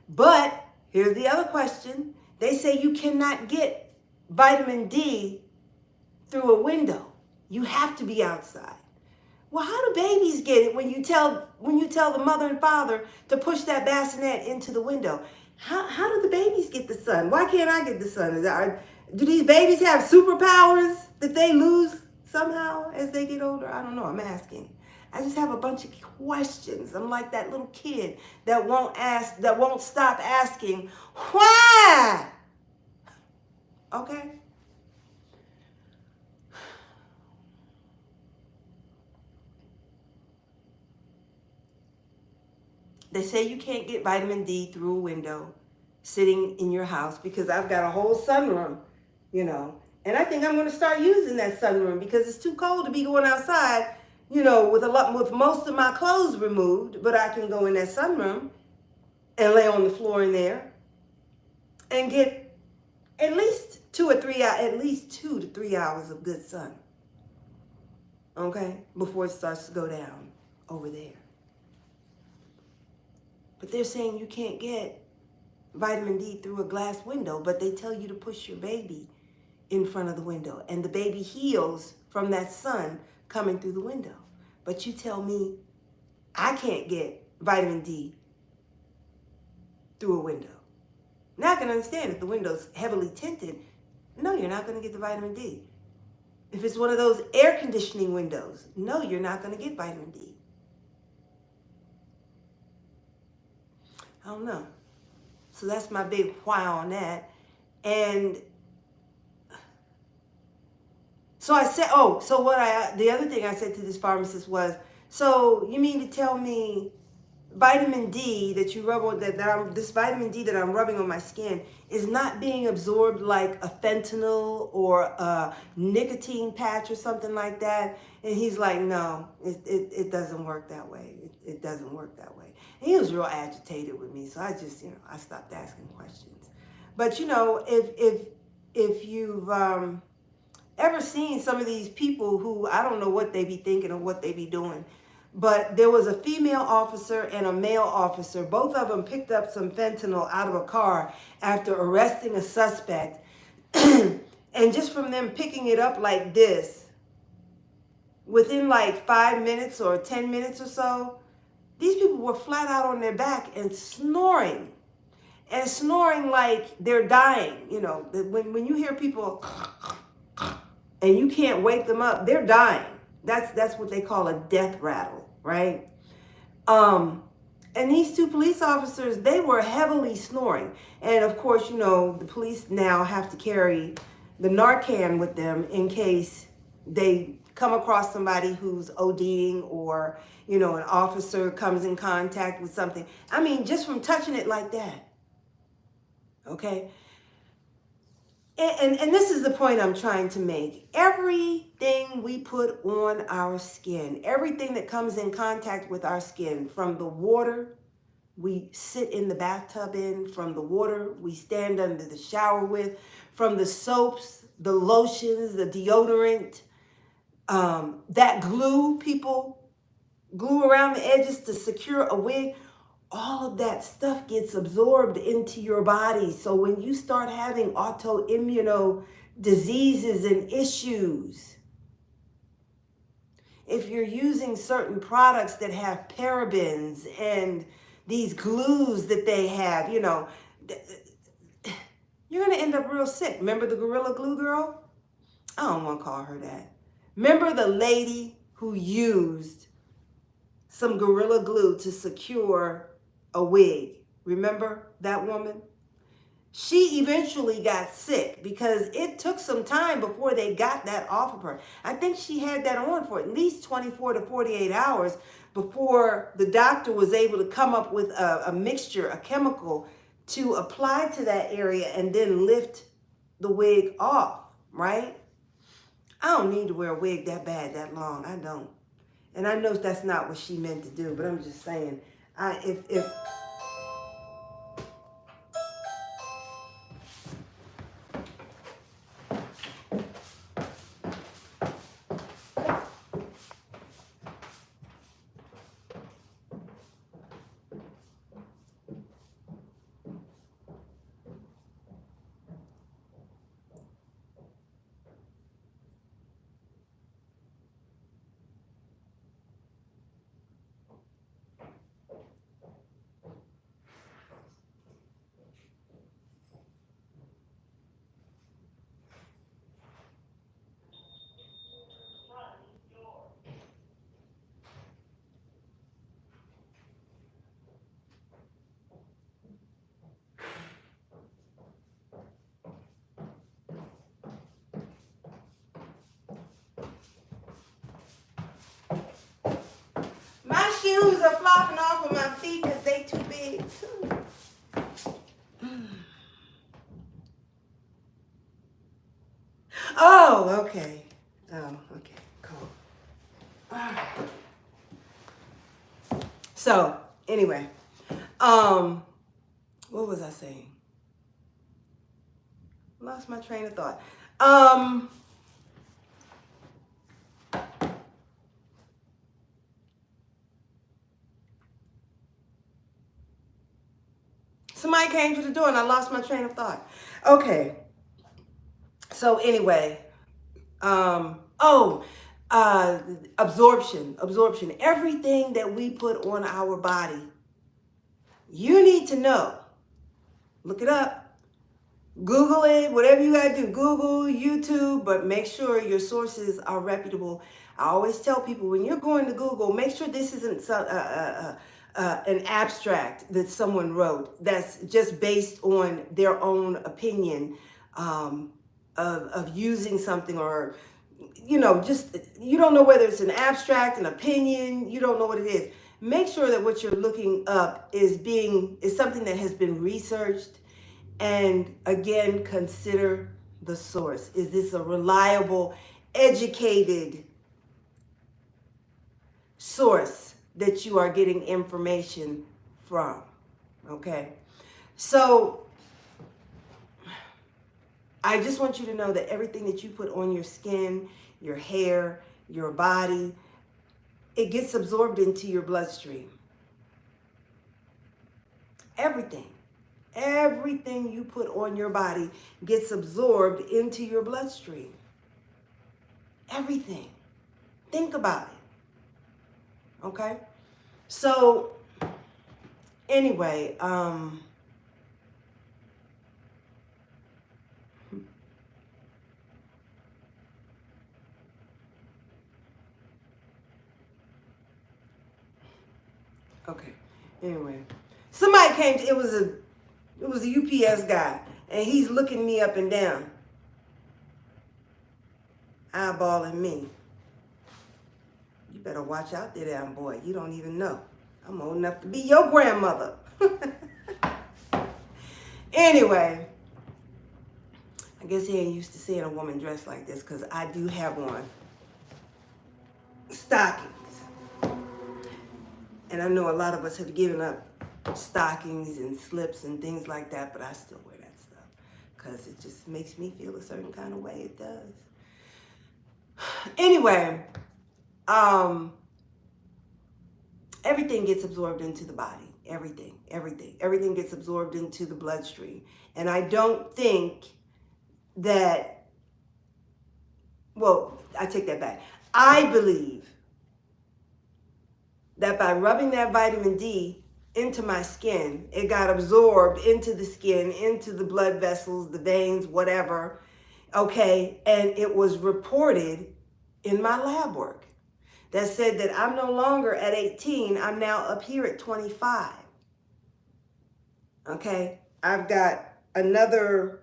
But here's the other question. They say you cannot get vitamin D through a window. You have to be outside. Well, how do babies get it when you tell the mother and father to push that bassinet into the window? How do the babies get the sun? Why can't I get the sun? Do these babies have superpowers that they lose somehow as they get older? I don't know. I'm asking. I just have a bunch of questions. I'm like that little kid that won't stop asking, why? Okay? They say you can't get vitamin D through a window sitting in your house because I've got a whole sunroom, And I think I'm going to start using that sunroom because it's too cold to be going outside, with most of my clothes removed. But I can go in that sunroom and lay on the floor in there and get at least 2 to 3 hours of good sun. Okay? Before it starts to go down over there. But they're saying you can't get vitamin D through a glass window, but they tell you to push your baby in front of the window, and the baby heals from that sun coming through the window. But you tell me I can't get vitamin D through a window. Now I can understand if the window's heavily tinted. No, you're not going to get the vitamin D. If it's one of those air conditioning windows, no, you're not going to get vitamin D. I don't know. So that's my big why on that. And so I said, the other thing I said to this pharmacist was, so you mean to tell me vitamin D that you rub on, this vitamin D that I'm rubbing on my skin is not being absorbed like a fentanyl or a nicotine patch or something like that? And he's like, no, it doesn't work that way. It doesn't work that way. And he was real agitated with me, so I just, I stopped asking questions. But if you've ever seen some of these people who, I don't know what they be thinking or what they be doing, but there was a female officer and a male officer. Both of them picked up some fentanyl out of a car after arresting a suspect. And just from them picking it up like this, within like 5 minutes or 10 minutes or so, these people were flat out on their back and snoring. And snoring like they're dying. You know, when you hear people and you can't wake them up, they're dying. That's what they call a death rattle, right? And these two police officers, they were heavily snoring. And of course, you know, the police now have to carry the Narcan with them in case they come across somebody who's ODing, or, you know, an officer comes in contact with something. I mean, just from touching it like that. Okay? And this is the point I'm trying to make. Everything we put on our skin, everything that comes in contact with our skin, from the water we sit in the bathtub in, from the water we stand under the shower with, from the soaps, the lotions, the deodorant, that glue people glue around the edges to secure a wig, all of that stuff gets absorbed into your body. So when you start having autoimmune diseases and issues, if you're using certain products that have parabens and these glues that they have, you know, you're going to end up real sick. Remember the Gorilla Glue girl? I don't want to call her that. Remember the lady who used some Gorilla Glue to secure a wig? Remember that woman? She eventually got sick because it took some time before they got that off of her. I think she had that on for at least 24 to 48 hours before the doctor was able to come up with a mixture, a chemical, to apply to that area and then lift the wig off, right? I don't need to wear a wig that bad, that long. I don't. And I know that's not what she meant to do, but I'm just saying, if my shoes are flopping off of my feet because they too big. Oh, okay. Oh, okay, cool. All right. So, anyway, what was I saying? Lost my train of thought. Somebody came to the door and I lost my train of thought. Okay. So anyway, absorption. Everything that we put on our body, you need to know. Look it up. Google it, whatever you gotta do. Google, YouTube, but make sure your sources are reputable. I always tell people, when you're going to Google, make sure this isn't an abstract that someone wrote that's just based on their own opinion of using something, or, you know, just, you don't know whether it's an abstract, an opinion, you don't know what it is. Make sure that what you're looking up is something that has been researched. And again, consider the source. Is this a reliable, educated source that you are getting information from? Okay. So I just want you to know that everything that you put on your skin, your hair, your body, it gets absorbed into your bloodstream. Everything you put on your body gets absorbed into your bloodstream. Everything. Think about it. Okay? So, anyway, okay. Anyway, somebody came to, it was a UPS guy, and he's looking me up and down, eyeballing me. You better watch out there, damn boy. You don't even know. I'm old enough to be your grandmother. Anyway, I guess he ain't used to seeing a woman dressed like this, because I do have on stockings. And I know a lot of us have given up stockings and slips and things like that, but I still wear that stuff because it just makes me feel a certain kind of way. It does. Anyway, everything gets absorbed into the body. Everything gets absorbed into the bloodstream. And I don't think that, well, I take that back. I believe that by rubbing that vitamin D into my skin, it got absorbed into the skin, into the blood vessels, the veins, whatever, okay? And it was reported in my lab work that said that I'm no longer at 18, I'm now up here at 25. Okay? I've got another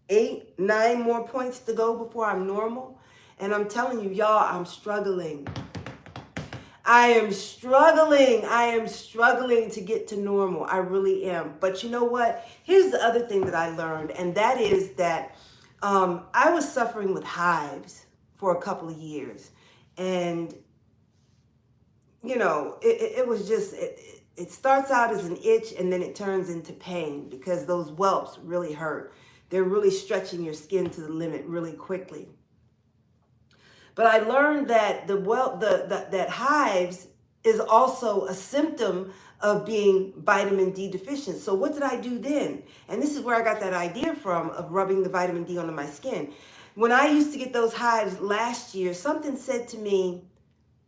8, 9 more points to go before I'm normal. And I'm telling you, y'all, I'm struggling. I am struggling to get to normal. I really am. But you know what? Here's the other thing that I learned, and that is that I was suffering with hives for a couple of years. And, you know, it was just, it starts out as an itch and then it turns into pain because those whelps really hurt. They're really stretching your skin to the limit really quickly. But I learned that that hives is also a symptom of being vitamin D deficient. So what did I do then? And this is where I got that idea from of rubbing the vitamin D onto my skin. When I used to get those hives last year, something said to me,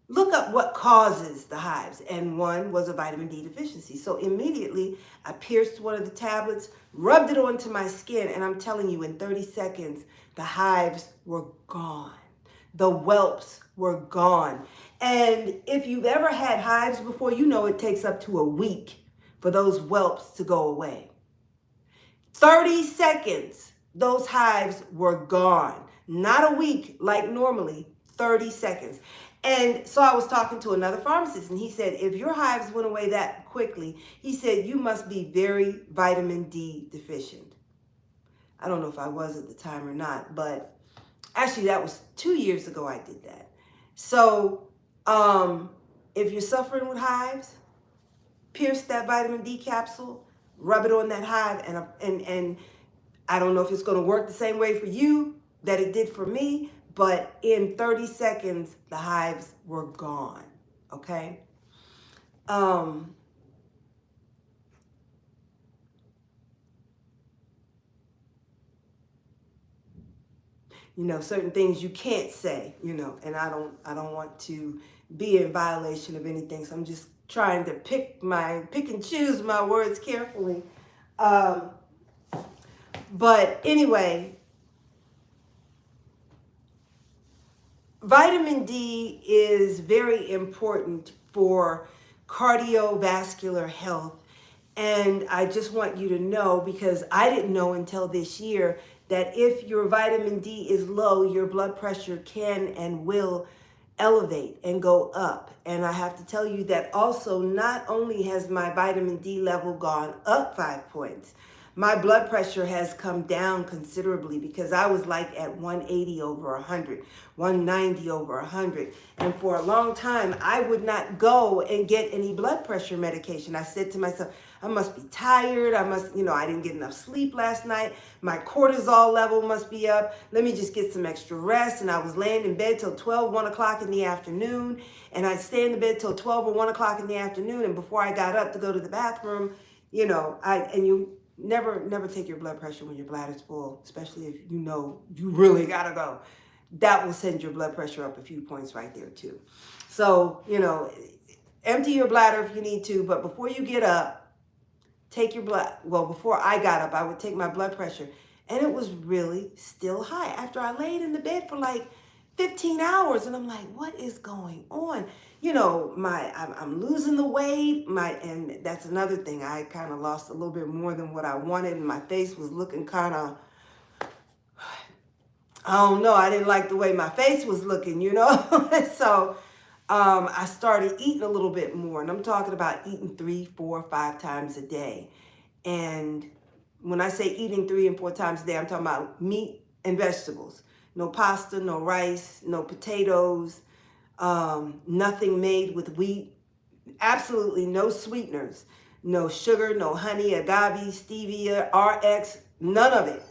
look up what causes the hives. And one was a vitamin D deficiency. So immediately I pierced one of the tablets, rubbed it onto my skin, and I'm telling you, in 30 seconds, the hives were gone. The whelps were gone. And if you've ever had hives before, you know it takes up to a week for those whelps to go away. 30 seconds, those hives were gone. Not a week like normally, 30 seconds. And so I was talking to another pharmacist, and he said, if your hives went away that quickly, he said, you must be very vitamin D deficient. I don't know if I was at the time or not, but actually, that was 2 years ago I did that. So if you're suffering with hives, pierce that vitamin D capsule, rub it on that hive, and I don't know if it's going to work the same way for you that it did for me, but in 30 seconds, the hives were gone, okay? You know, certain things you can't say, you know, and I don't want to be in violation of anything. So I'm just trying to pick and choose my words carefully. But anyway, vitamin D is very important for cardiovascular health. And I just want you to know, because I didn't know until this year, that if your vitamin D is low, your blood pressure can and will elevate and go up. And I have to tell you that also, not only has my vitamin D level gone up 5 points, my blood pressure has come down considerably, because I was like at 180 over 100, 190 over 100. And for a long time, I would not go and get any blood pressure medication. I said to myself, I must be tired. I didn't get enough sleep last night. My cortisol level must be up. Let me just get some extra rest. And I was laying in bed till 12, 1 o'clock in the afternoon. And I'd stay in the bed till 12 or 1 o'clock in the afternoon. And before I got up to go to the bathroom, you never take your blood pressure when your bladder's full, especially if you know you really gotta go. that will send your blood pressure up a few points right there too. So, empty your bladder if you need to, but before you get up, take your blood. Well, before I got up, I would take my blood pressure, and it was really still high after I laid in the bed for like 15 hours. And I'm like, what is going on? I'm losing the weight. And that's another thing. I kind of lost a little bit more than what I wanted, and my face was looking kind of, I don't know. I didn't like the way my face was looking, So I started eating a little bit more, and I'm talking about eating 3, 4, 5 times a day. And when I say eating 3 and 4 times a day, I'm talking about meat and vegetables. No pasta, no rice, no potatoes, nothing made with wheat, absolutely no sweeteners, no sugar, no honey, agave, stevia, RX, none of it.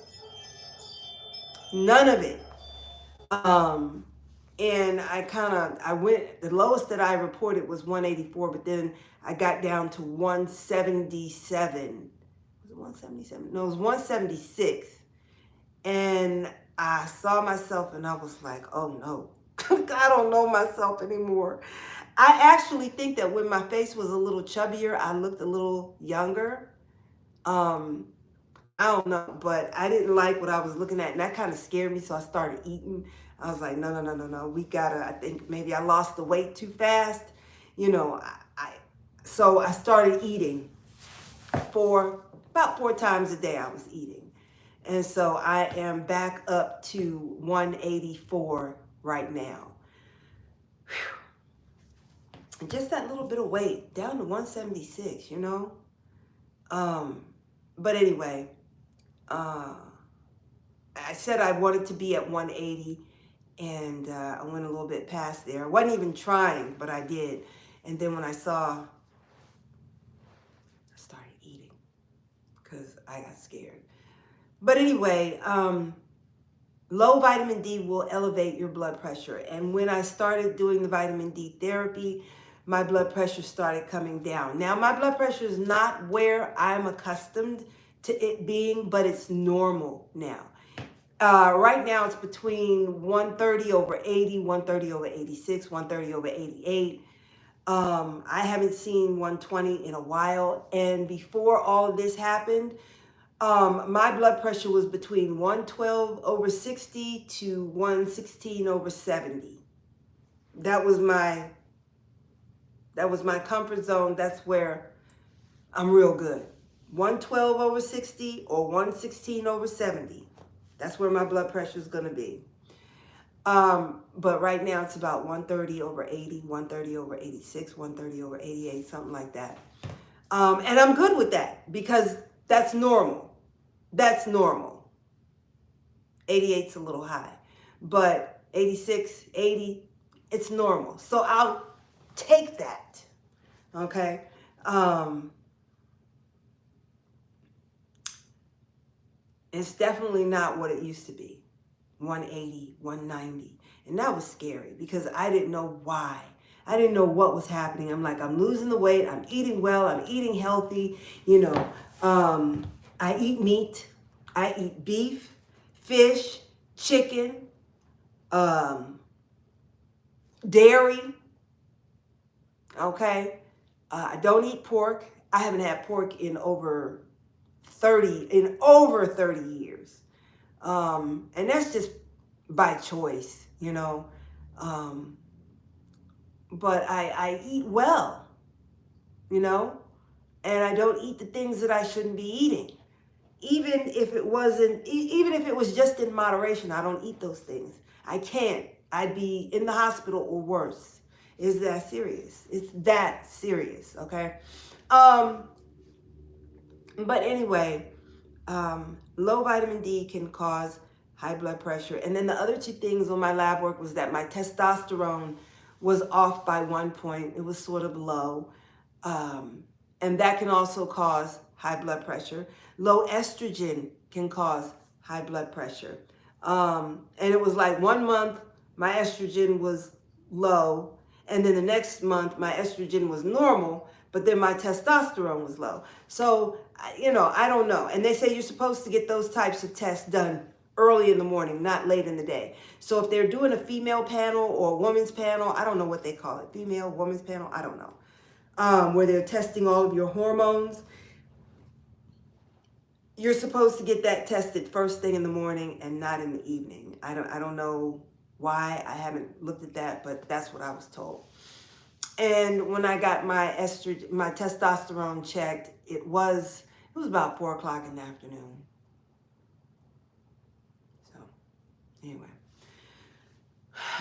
None of it. And I went, the lowest that I reported was 184, but then I got down to 177. Was it 177? No, it was 176. And I saw myself and I was like, oh no, I don't know myself anymore. I actually think that when my face was a little chubbier, I looked a little younger. I don't know, but I didn't like what I was looking at, and that kind of scared me, so I started eating. I was like, no, we gotta, I think maybe I lost the weight too fast. So I started eating about 4 times a day I was eating. And so I am back up to 184 right now. Whew. And just that little bit of weight, down to 176, But anyway, I said I wanted to be at 180, and I went a little bit past there. I wasn't even trying, but I did. And then when I started eating because I got scared. But anyway, low vitamin D will elevate your blood pressure. And when I started doing the vitamin D therapy, my blood pressure started coming down. Now, my blood pressure is not where I'm accustomed to it being, but it's normal now. Right now, it's between 130 over 80, 130 over 86, 130 over 88. I haven't seen 120 in a while. And before all of this happened, my blood pressure was between 112 over 60 to 116 over 70. That was my comfort zone. That's where I'm real good. 112 over 60 or 116 over 70. That's where my blood pressure is going to be. But right now it's about 130 over 80, 130 over 86, 130 over 88, something like that. And I'm good with that because that's normal. That's normal. 88's a little high, but 86, 80, it's normal. So I'll take that. Okay. It's definitely not what it used to be. 180, 190. And that was scary because I didn't know why. I didn't know what was happening. I'm like, I'm losing the weight. I'm eating well. I'm eating healthy. I eat meat. I eat beef, fish, chicken, dairy. Okay. I don't eat pork. I haven't had pork in over 30 years. And that's just by choice, but I eat well, and I don't eat the things that I shouldn't be eating. Even if it was just in moderation, I don't eat those things. I can't. I'd be in the hospital or worse. It's that serious. It's that serious, okay? But anyway, low vitamin D can cause high blood pressure. And then the other 2 things on my lab work was that my testosterone was off by 1 point. It was sort of low. And that can also cause high blood pressure. Low estrogen can cause high blood pressure. And it was like 1 month, my estrogen was low. And then the next month, my estrogen was normal, but then my testosterone was low. So, I don't know. And they say you're supposed to get those types of tests done early in the morning, not late in the day. So if they're doing a female panel or a woman's panel, I don't know what they call it, female, woman's panel, I don't know, where they're testing all of your hormones, you're supposed to get that tested first thing in the morning and not in the evening. I don't know why. I haven't looked at that, but that's what I was told. And when I got my my testosterone checked, it was about 4 o'clock in the afternoon. So anyway,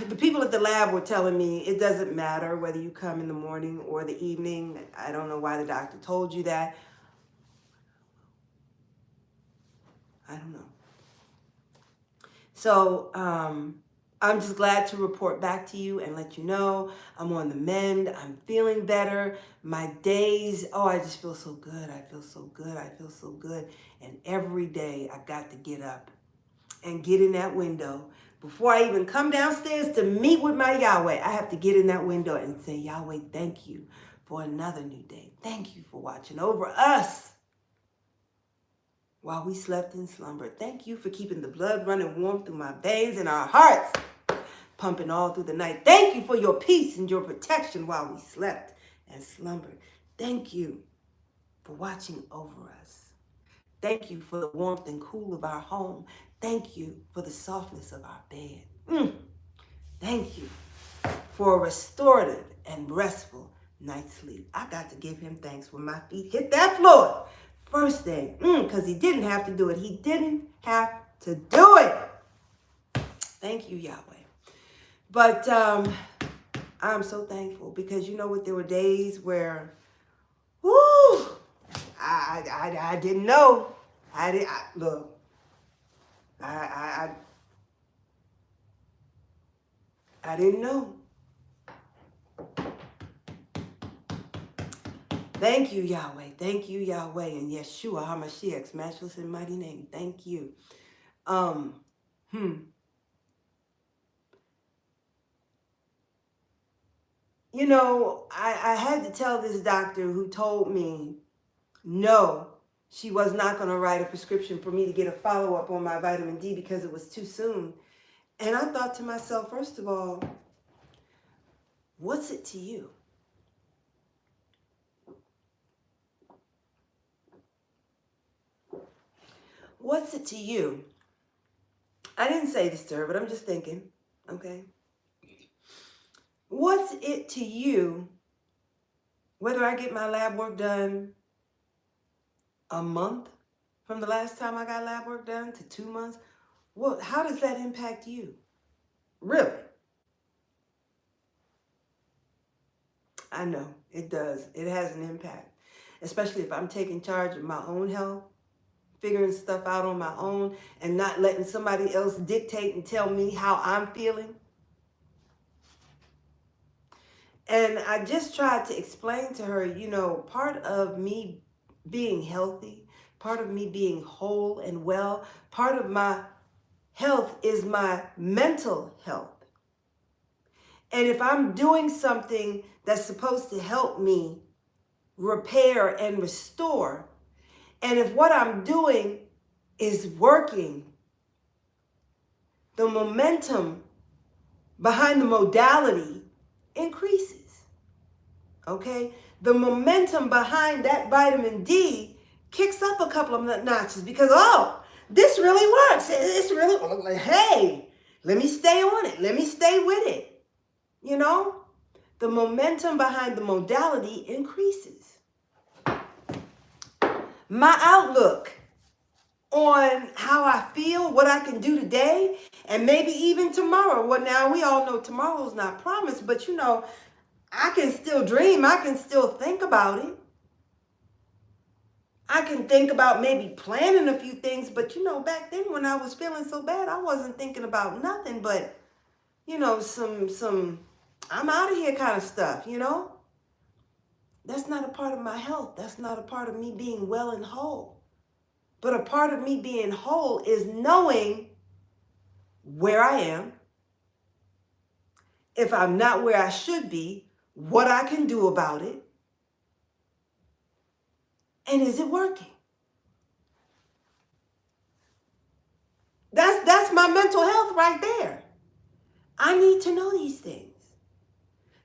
the people at the lab were telling me it doesn't matter whether you come in the morning or the evening. I don't know why the doctor told you that. I don't know. So I'm just glad to report back to you and let you know I'm on the mend. I'm feeling better. My days, oh, I just feel so good. I feel so good. I feel so good. And every day I got to get up and get in that window. Before I even come downstairs to meet with my Yahweh, I have to get in that window and say, Yahweh, thank you for another new day. Thank you for watching over us while we slept in slumber. Thank you for keeping the blood running warm through my veins and our hearts pumping all through the night. Thank you for your peace and your protection while we slept and slumbered. Thank you for watching over us. Thank you for the warmth and cool of our home. Thank you for the softness of our bed. Thank you for a restorative and restful night's sleep. I got to give him thanks when my feet hit that floor. First thing, because he didn't have to do it. He didn't have to do it. Thank you, Yahweh. But I'm so thankful because you know what? There were days where, I didn't know. Look, I didn't know. Thank you, Yahweh. Thank you, Yahweh, and Yeshua HaMashiach's matchless and mighty name. Thank you. You know, I had to tell this doctor who told me, no, she was not going to write a prescription for me to get a follow-up on my vitamin D because it was too soon. And I thought to myself, first of all, what's it to you? What's it to you? I didn't say this to her, but I'm just thinking, okay? What's it to you whether I get my lab work done a month from the last time I got lab work done to 2 months? Well, how does that impact you? Really? I know it does. It has an impact, especially if I'm taking charge of my own health, figuring stuff out on my own and not letting somebody else dictate and tell me how I'm feeling. And I just tried to explain to her, you know, part of me being healthy, part of me being whole and well, part of my health is my mental health. And if I'm doing something that's supposed to help me repair and restore, and if what I'm doing is working, the momentum behind the modality increases. Okay? The momentum behind that vitamin D kicks up a couple of notches because, oh, this really works. It's really, hey, let me stay on it. Let me stay with it. You know? The momentum behind the modality increases. My outlook on how I feel, what I can do today, and maybe even tomorrow. Well, now we all know tomorrow's not promised, but you know, I can still dream. I can still think about it. I can think about maybe planning a few things, but you know, back then when I was feeling so bad, I wasn't thinking about nothing but, you know, some I'm out of here kind of stuff, you know? That's not a part of my health. That's not a part of me being well and whole. But a part of me being whole is knowing where I am, if I'm not where I should be, what I can do about it, and is it working? That's my mental health right there. I need to know these things.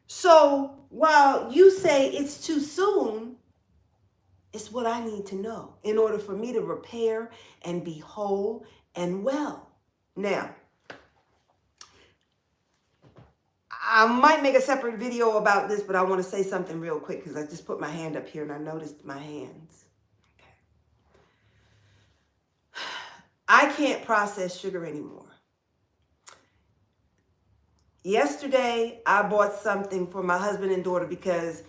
So while you say it's too soon, it's what I need to know in order for me to repair and be whole and well. Now, I might make a separate video about this, but I want to say something real quick because I just put my hand up here and I noticed my hands. Okay. I can't process sugar anymore. Yesterday, I bought something for my husband and daughter because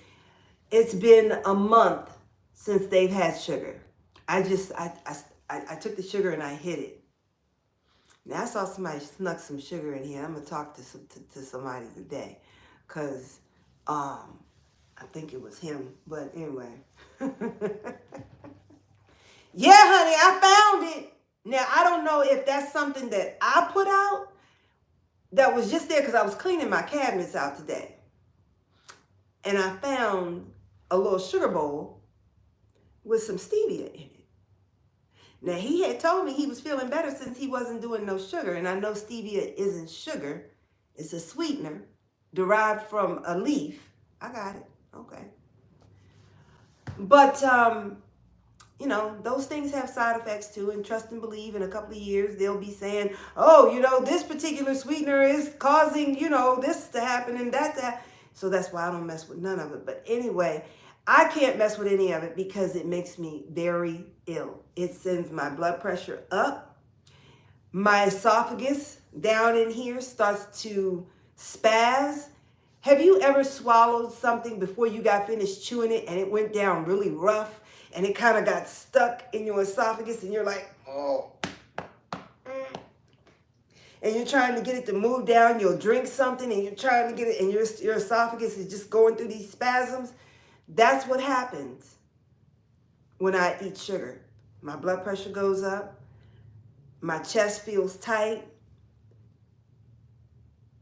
it's been a month since they've had sugar. I took the sugar and I hid it. Now I saw somebody snuck some sugar in here. I'm gonna talk to somebody today, cause I think it was him. But anyway, yeah, honey, I found it. Now I don't know if that's something that I put out that was just there because I was cleaning my cabinets out today, and I found a little sugar bowl with some stevia in it. Now, he had told me he was feeling better since he wasn't doing no sugar. And I know stevia isn't sugar. It's a sweetener derived from a leaf. I got it. Okay. But, you know, those things have side effects too. And trust and believe in a couple of years, they'll be saying, oh, you know, this particular sweetener is causing, you know, this to happen and that to happen. So that's why I don't mess with none of it. But anyway, I can't mess with any of it because it makes me very ill. It sends my blood pressure up. My esophagus down in here starts to spaz. Have you ever swallowed something before you got finished chewing it and it went down really rough and it kind of got stuck in your esophagus and you're like, oh. And you're trying to get it to move down. You'll drink something and you're trying to get it and your esophagus is just going through these spasms. That's what happens when I eat sugar. My blood pressure goes up. My chest feels tight.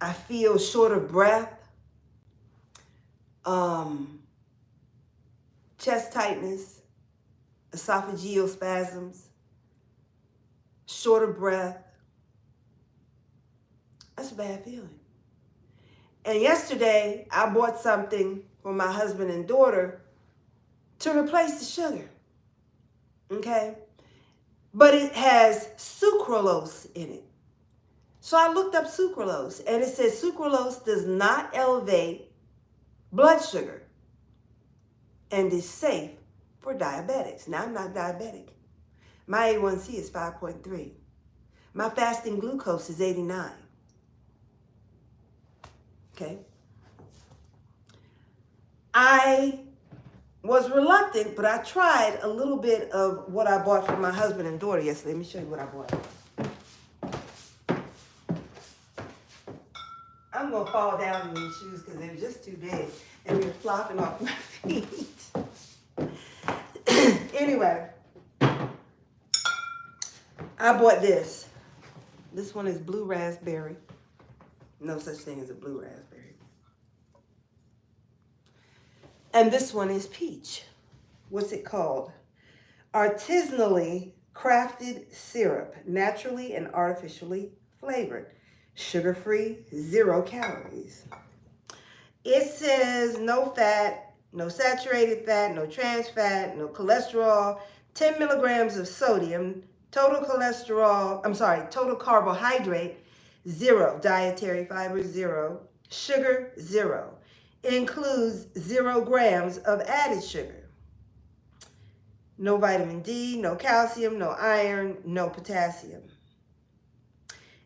I feel short of breath. Chest tightness, esophageal spasms, short of breath. That's a bad feeling. And yesterday, I bought something for my husband and daughter to replace the sugar. Okay? But it has sucralose in it. So I looked up sucralose, and it says sucralose does not elevate blood sugar and is safe for diabetics. Now, I'm not diabetic. My A1C is 5.3. My fasting glucose is 89. Okay? I was reluctant, but I tried a little bit of what I bought for my husband and daughter yesterday. Let me show you what I bought. I'm going to fall down in these shoes because they're just too big and they're flopping off my feet. Anyway, I bought this. This one is blue raspberry. No such thing as a blue raspberry. And this one is peach. What's it called? Artisanally crafted syrup, naturally and artificially flavored. Sugar-free, 0 calories. It says no fat, no saturated fat, no trans fat, no cholesterol, 10 milligrams of sodium, total carbohydrate, 0, dietary fiber, 0, sugar, 0. It includes 0 grams of added sugar. No vitamin D, no calcium, no iron, no potassium.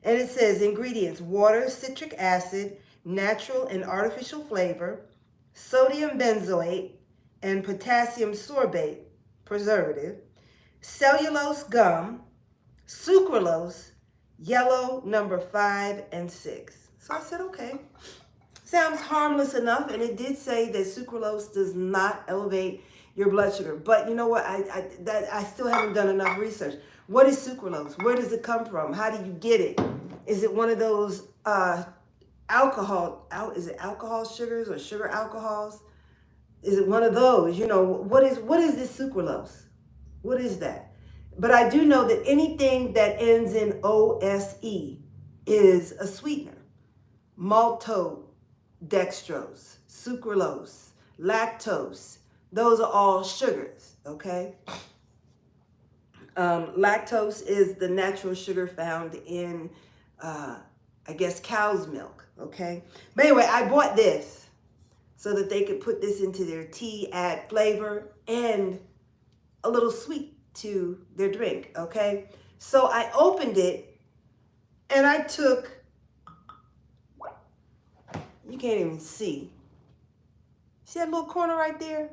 And it says ingredients: water, citric acid, natural and artificial flavor, sodium benzoate, and potassium sorbate, preservative, cellulose gum, sucralose, yellow number 5 and 6. So I said, okay, sounds harmless enough. And it did say that sucralose does not elevate your blood sugar. But you know what? I still haven't done enough research. What is sucralose? Where does it come from? How do you get it? Is it one of those alcohol sugars or sugar alcohols? Is it one of those? You know, what is this sucralose? What is that? But I do know that anything that ends in OSE is a sweetener. Maltose, dextrose, sucralose, lactose, those are all sugars, okay? Lactose is the natural sugar found in, I guess, cow's milk, okay? But anyway, I bought this so that they could put this into their tea, add flavor, and a little sweet to their drink, okay? So I opened it, and I took, you can't even see that little corner right there?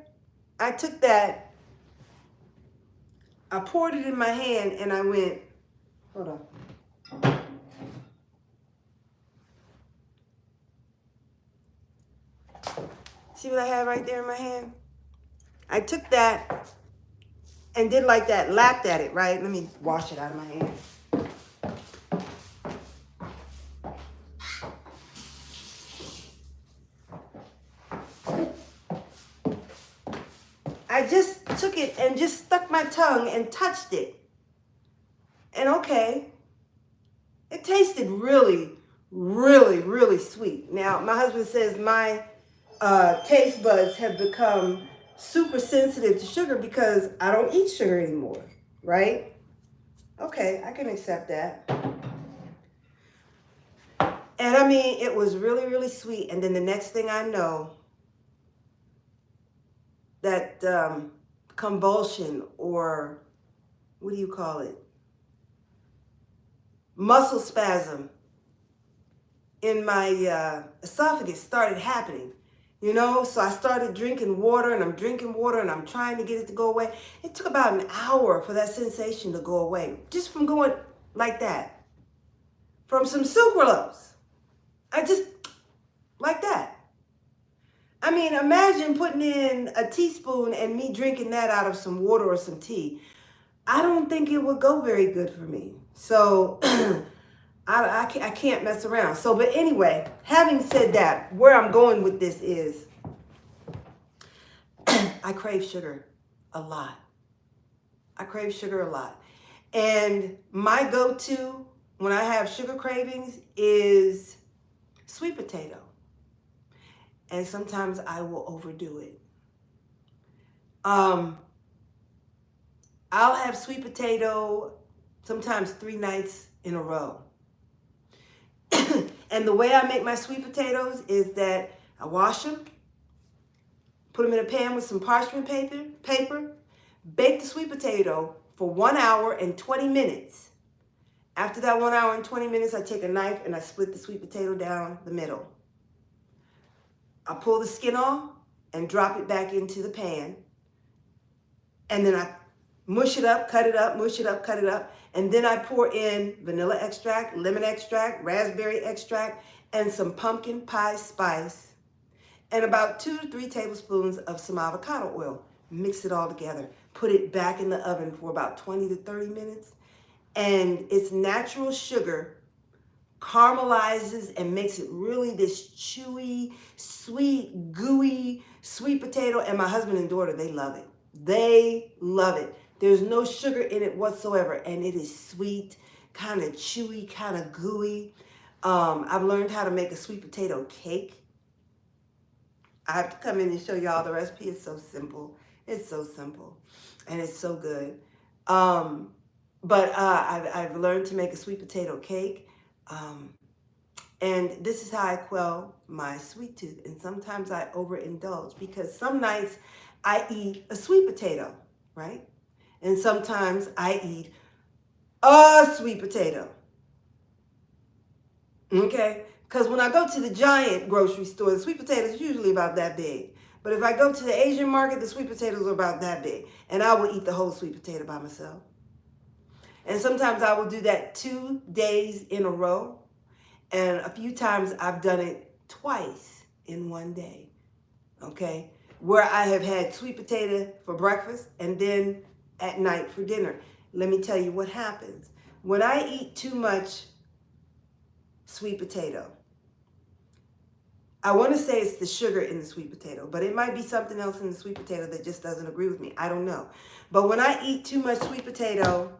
I took that, I poured it in my hand, and I went, hold on. See what I have right there in my hand? I took that and did like that, lapped at it, right? Let me wash it out of my hand. I just took it and just stuck my tongue and touched it. And okay, it tasted really, really, really sweet. Now, my husband says my taste buds have become super sensitive to sugar because I don't eat sugar anymore, right? Okay, I can accept that. And I mean, it was really, really sweet. And then the next thing I know, that convulsion, or what do you call it? Muscle spasm in my esophagus started happening. You know, so I started drinking water, and I'm drinking water, and I'm trying to get it to go away. It took about an hour for that sensation to go away, just from going like that. From some sucralose. I just, like that. I mean, imagine putting in a teaspoon and me drinking that out of some water or some tea. I don't think it would go very good for me. So I can't mess around. So, but anyway, having said that, where I'm going with this is I crave sugar a lot. I crave sugar a lot. And my go-to when I have sugar cravings is sweet potato. And sometimes I will overdo it. I'll have sweet potato sometimes 3 nights in a row. And the way I make my sweet potatoes is that I wash them, put them in a pan with some parchment paper, bake the sweet potato for 1 hour and 20 minutes. After that 1 hour and 20 minutes, I take a knife and I split the sweet potato down the middle. I pull the skin off and drop it back into the pan. And then I mush it up, cut it up, mush it up, cut it up. And then I pour in vanilla extract, lemon extract, raspberry extract, and some pumpkin pie spice. And about 2 to 3 tablespoons of some avocado oil. Mix it all together. Put it back in the oven for about 20 to 30 minutes. And its natural sugar caramelizes and makes it really this chewy, sweet, gooey sweet potato. And my husband and daughter, they love it. They love it. There's no sugar in it whatsoever, and it is sweet, kind of chewy, kind of gooey. I've learned how to make a sweet potato cake. I have to come in and show y'all the recipe. It's so simple. It's so simple, and it's so good. But I've learned to make a sweet potato cake. And this is how I quell my sweet tooth. And sometimes I overindulge because some nights I eat a sweet potato, right? And sometimes I eat a sweet potato. Okay? Because when I go to the giant grocery store, the sweet potatoes are usually about that big. But if I go to the Asian market, the sweet potatoes are about that big. And I will eat the whole sweet potato by myself. And sometimes I will do that 2 days in a row. And a few times I've done it twice in 1 day. Okay? Where I have had sweet potato for breakfast and then at night for dinner. Let me tell you what happens. When I eat too much sweet potato, I want to say it's the sugar in the sweet potato, but it might be something else in the sweet potato that just doesn't agree with me. I don't know. But when I eat too much sweet potato,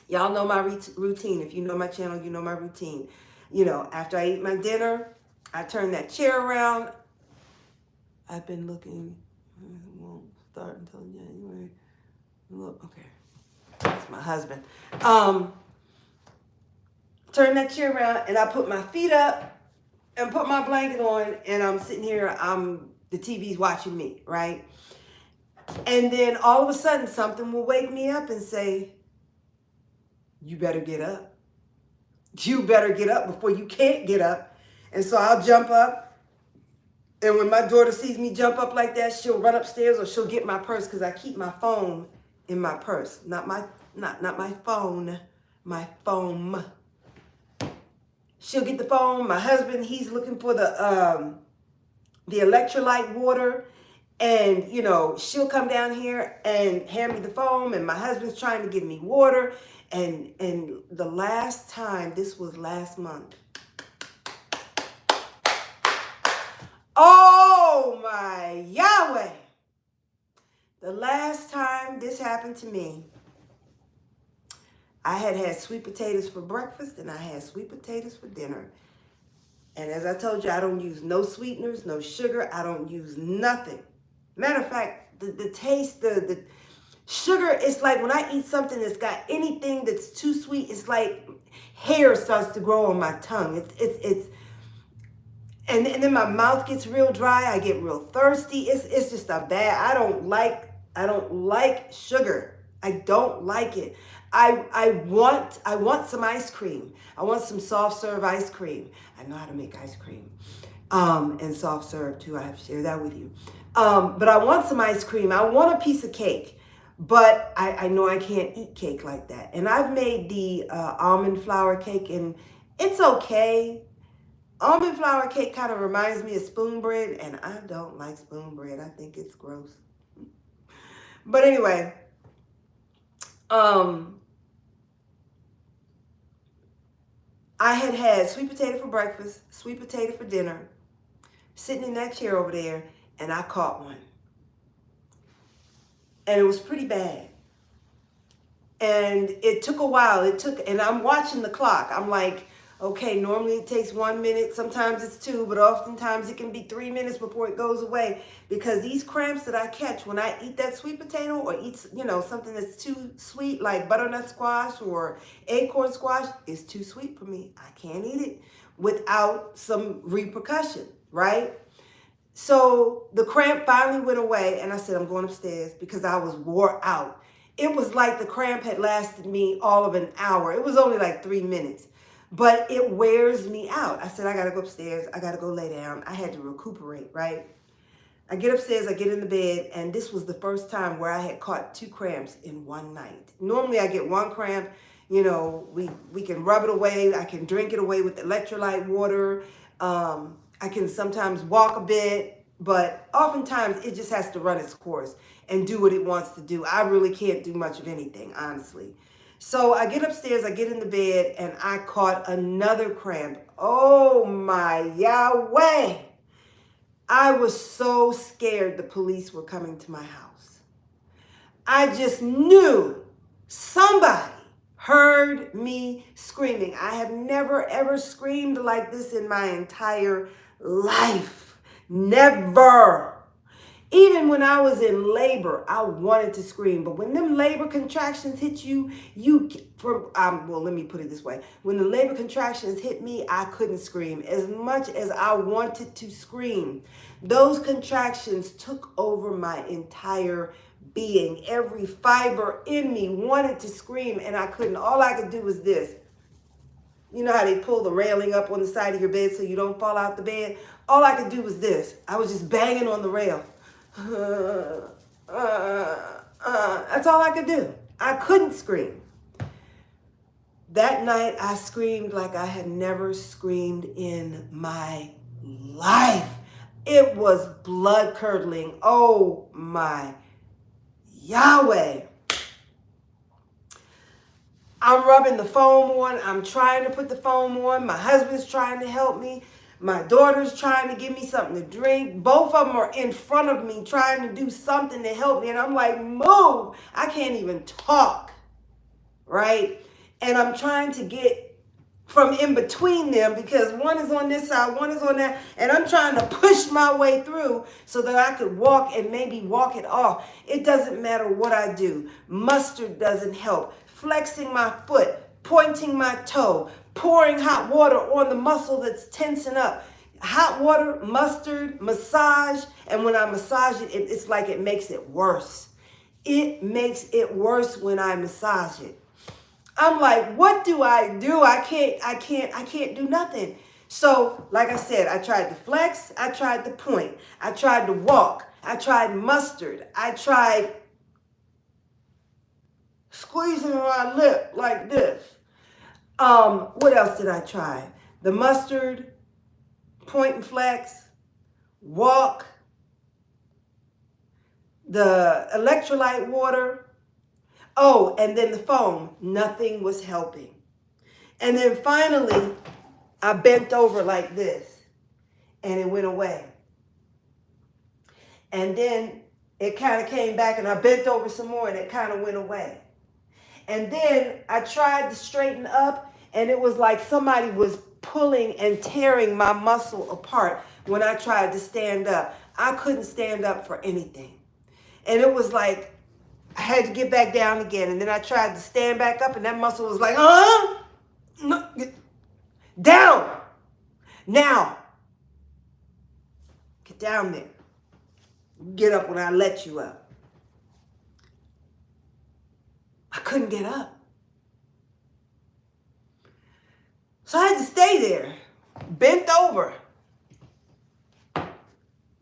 y'all know my routine. If you know my channel, you know my routine. You know, after I eat my dinner, I turn that chair around. I've been looking. It won't start until January. Look, okay. That's my husband. Turn that chair around and I put my feet up and put my blanket on, and I'm sitting here. The TV's watching me, right? And then all of a sudden, something will wake me up and say, "You better get up. You better get up before you can't get up." And so I'll jump up. And when my daughter sees me jump up like that, she'll run upstairs or she'll get my purse, because I keep my phone in my purse. Not my phone, my foam. She'll get the phone. My husband, he's looking for the electrolyte water. And, you know, she'll come down here and hand me the foam. And my husband's trying to give me water. And the last time, this was last month. Oh, my Yahweh. The last time this happened to me, I had sweet potatoes for breakfast and I had sweet potatoes for dinner. And as I told you, I don't use no sweeteners, no sugar. I don't use nothing. Matter of fact, the taste, the sugar, it's like when I eat something that's got anything that's too sweet, it's like hair starts to grow on my tongue. And then my mouth gets real dry. I get real thirsty. It's just a bad. I don't like sugar. I don't like it. I want some ice cream. I want some soft serve ice cream. I know how to make ice cream. And soft serve too. I have to share that with you. But I want some ice cream. I want a piece of cake. But I know I can't eat cake like that. And I've made the almond flour cake, and it's okay. Almond flour cake kind of reminds me of spoon bread, and I don't like spoon bread. I think it's gross. But anyway, I had sweet potato for breakfast, sweet potato for dinner, sitting in that chair over there, and I caught one. And it was pretty bad. And it took a while. And I'm watching the clock. I'm like, okay, normally it takes 1 minute. Sometimes it's 2, but oftentimes it can be 3 minutes before it goes away, because these cramps that I catch when I eat that sweet potato or eat, you know, something that's too sweet, like butternut squash or acorn squash, is too sweet for me. I can't eat it without some repercussion, right? So the cramp finally went away, and I said, I'm going upstairs, because I was wore out. It was like the cramp had lasted me all of an hour. It was only like 3 minutes, but it wears me out. I said, I got to go upstairs. I got to go lay down. I had to recuperate, right? I get upstairs, I get in the bed, and this was the first time where I had caught 2 cramps in one night. Normally I get 1 cramp. You know, we can rub it away. I can drink it away with electrolyte water. I can sometimes walk a bit, but oftentimes it just has to run its course and do what it wants to do. I really can't do much of anything, honestly. So I get upstairs, I get in the bed, and I caught another cramp. Oh my Yahweh. I was so scared the police were coming to my house. I just knew somebody heard me screaming. I have never, ever screamed like this in my entire life. Never. Even when I was in labor, I wanted to scream. But when them labor contractions hit you, well, let me put it this way. When the labor contractions hit me, I couldn't scream. As much as I wanted to scream, those contractions took over my entire being. Every fiber in me wanted to scream, and I couldn't. All I could do was this. You know how they pull the railing up on the side of your bed so you don't fall out the bed? All I could do was this. I was just banging on the rail. That's all I could do. I couldn't scream. That night, I screamed like I had never screamed in my life. It was blood-curdling. Oh, my Yahweh. I'm rubbing the foam on. I'm trying to put the foam on. My husband's trying to help me. My daughter's trying to give me something to drink. Both of them are in front of me trying to do something to help me. And I'm like, move. I can't even talk, right? And I'm trying to get from in between them because one is on this side, one is on that, and I'm trying to push my way through so that I could walk and maybe walk it off. It doesn't matter what I do. Mustard doesn't help. Flexing my foot, pointing my toe, pouring hot water on the muscle that's tensing up. Hot water, mustard, massage, and when I massage it, it's like it makes it worse. It makes it worse when I massage it. I'm like, what do? I can't do nothing. So, like I said, I tried to flex, I tried to point, I tried to walk, I tried mustard, I tried squeezing my lip like this. What else did I try? The mustard, point and flex, walk, the electrolyte water. Oh, and then the foam. Nothing was helping. And then finally, I bent over like this, and it went away. And then it kind of came back, and I bent over some more, and it kind of went away. And then I tried to straighten up, and it was like somebody was pulling and tearing my muscle apart when I tried to stand up. I couldn't stand up for anything. And it was like I had to get back down again. And then I tried to stand back up, and that muscle was like, no, down. Now, get down there. Get up when I let you up. I couldn't get up. So I had to stay there, bent over.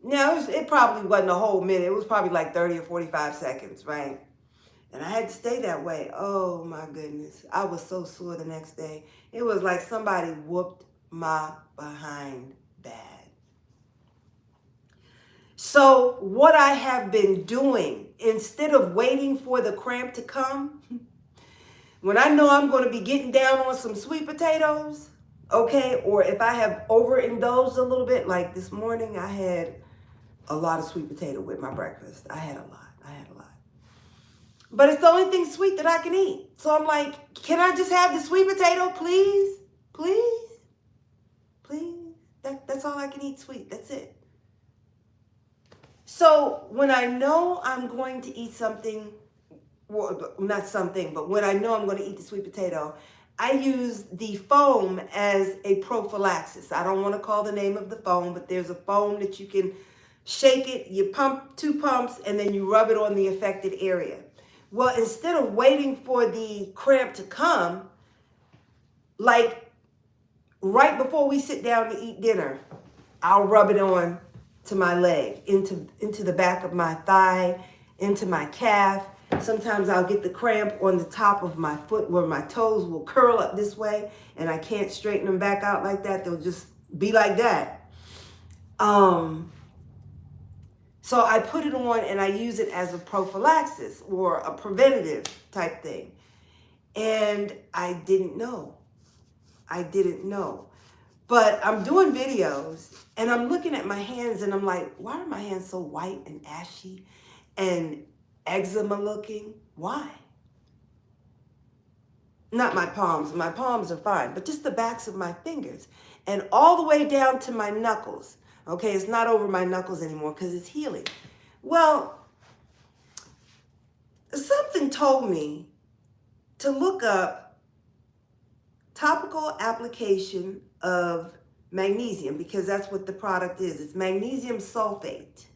Now, it probably wasn't a whole minute. It was probably like 30 or 45 seconds, right? And I had to stay that way. Oh, my goodness. I was so sore the next day. It was like somebody whooped my behind bad. So what I have been doing, instead of waiting for the cramp to come, when I know I'm going to be getting down on some sweet potatoes, okay, or if I have overindulged a little bit, like this morning I had a lot of sweet potato with my breakfast. I had a lot. But it's the only thing sweet that I can eat. So I'm like, can I just have the sweet potato, please? Please? Please? That's all I can eat sweet. That's it. So when I know I'm going to eat something, well, not something, but when I know I'm going to eat the sweet potato, I use the foam as a prophylaxis. I don't want to call the name of the foam, but there's a foam that you can shake it, you pump 2 pumps, and then you rub it on the affected area. Well, instead of waiting for the cramp to come, like right before we sit down to eat dinner, I'll rub it on to my leg, into the back of my thigh, into my calf. Sometimes I'll get the cramp on the top of my foot where my toes will curl up this way and I can't straighten them back out like that. They'll just be like that. So I put it on and I use it as a prophylaxis or a preventative type thing. And I didn't know. But I'm doing videos and I'm looking at my hands and I'm like, why are my hands so white and ashy and eczema looking? Why? Not my palms. My palms are fine, but just the backs of my fingers and all the way down to my knuckles. Okay, it's not over my knuckles anymore because it's healing. Well, something told me to look up topical application of magnesium because that's what the product is. It's magnesium sulfate.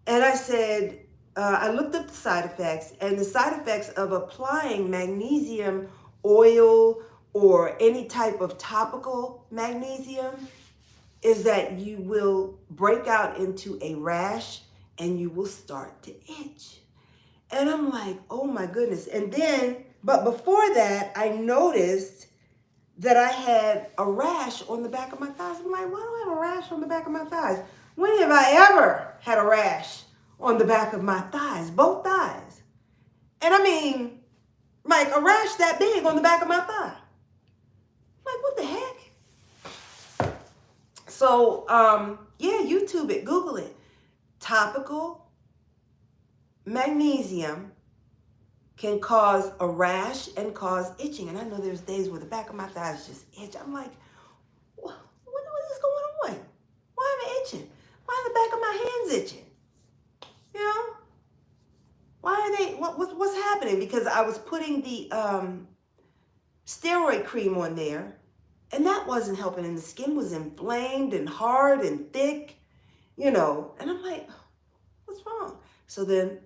And I said, I looked up the side effects, and the side effects of applying magnesium oil or any type of topical magnesium is that you will break out into a rash and you will start to itch. And I'm like, oh my goodness. And then, but before that, I noticed that I had a rash on the back of my thighs. I'm like, why do I have a rash on the back of my thighs? When have I ever had a rash on the back of my thighs, both thighs? And I mean, like a rash that big on the back of my thigh. Like, what the heck? So, yeah, YouTube it, Google it. Topical magnesium can cause a rash and cause itching. And I know there's days where the back of my thighs just itch. I'm like, what is going on? Why am I itching? Why are the back of my hands itching? You know? Why are they, what's happening? Because I was putting the steroid cream on there, and that wasn't helping. And the skin was inflamed and hard and thick, you know. And I'm like, what's wrong? So then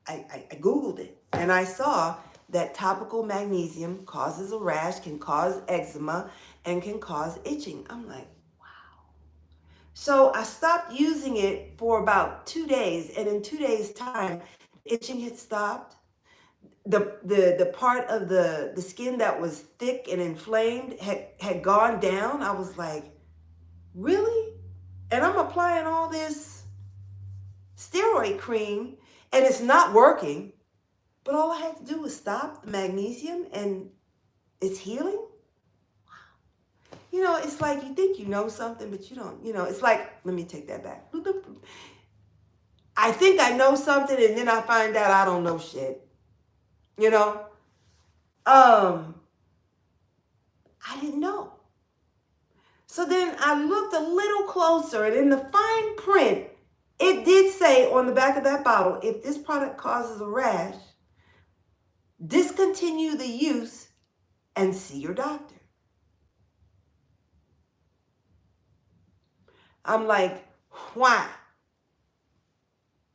I Googled it, and I saw that topical magnesium causes a rash, can cause eczema, and can cause itching. I'm like, wow. So I stopped using it for about 2 days, and in 2 days' time, itching had stopped. The part of the skin that was thick and inflamed had gone down. I was like, really? And I'm applying all this steroid cream, and it's not working. But all I had to do was stop the magnesium, and it's healing. You know, it's like you think you know something, but you don't. You know, it's like, let me take that back. I think I know something, and then I find out I don't know shit. You know? I didn't know. So then I looked a little closer, and in the fine print, it did say on the back of that bottle, if this product causes a rash, discontinue the use and see your doctor. I'm like, why?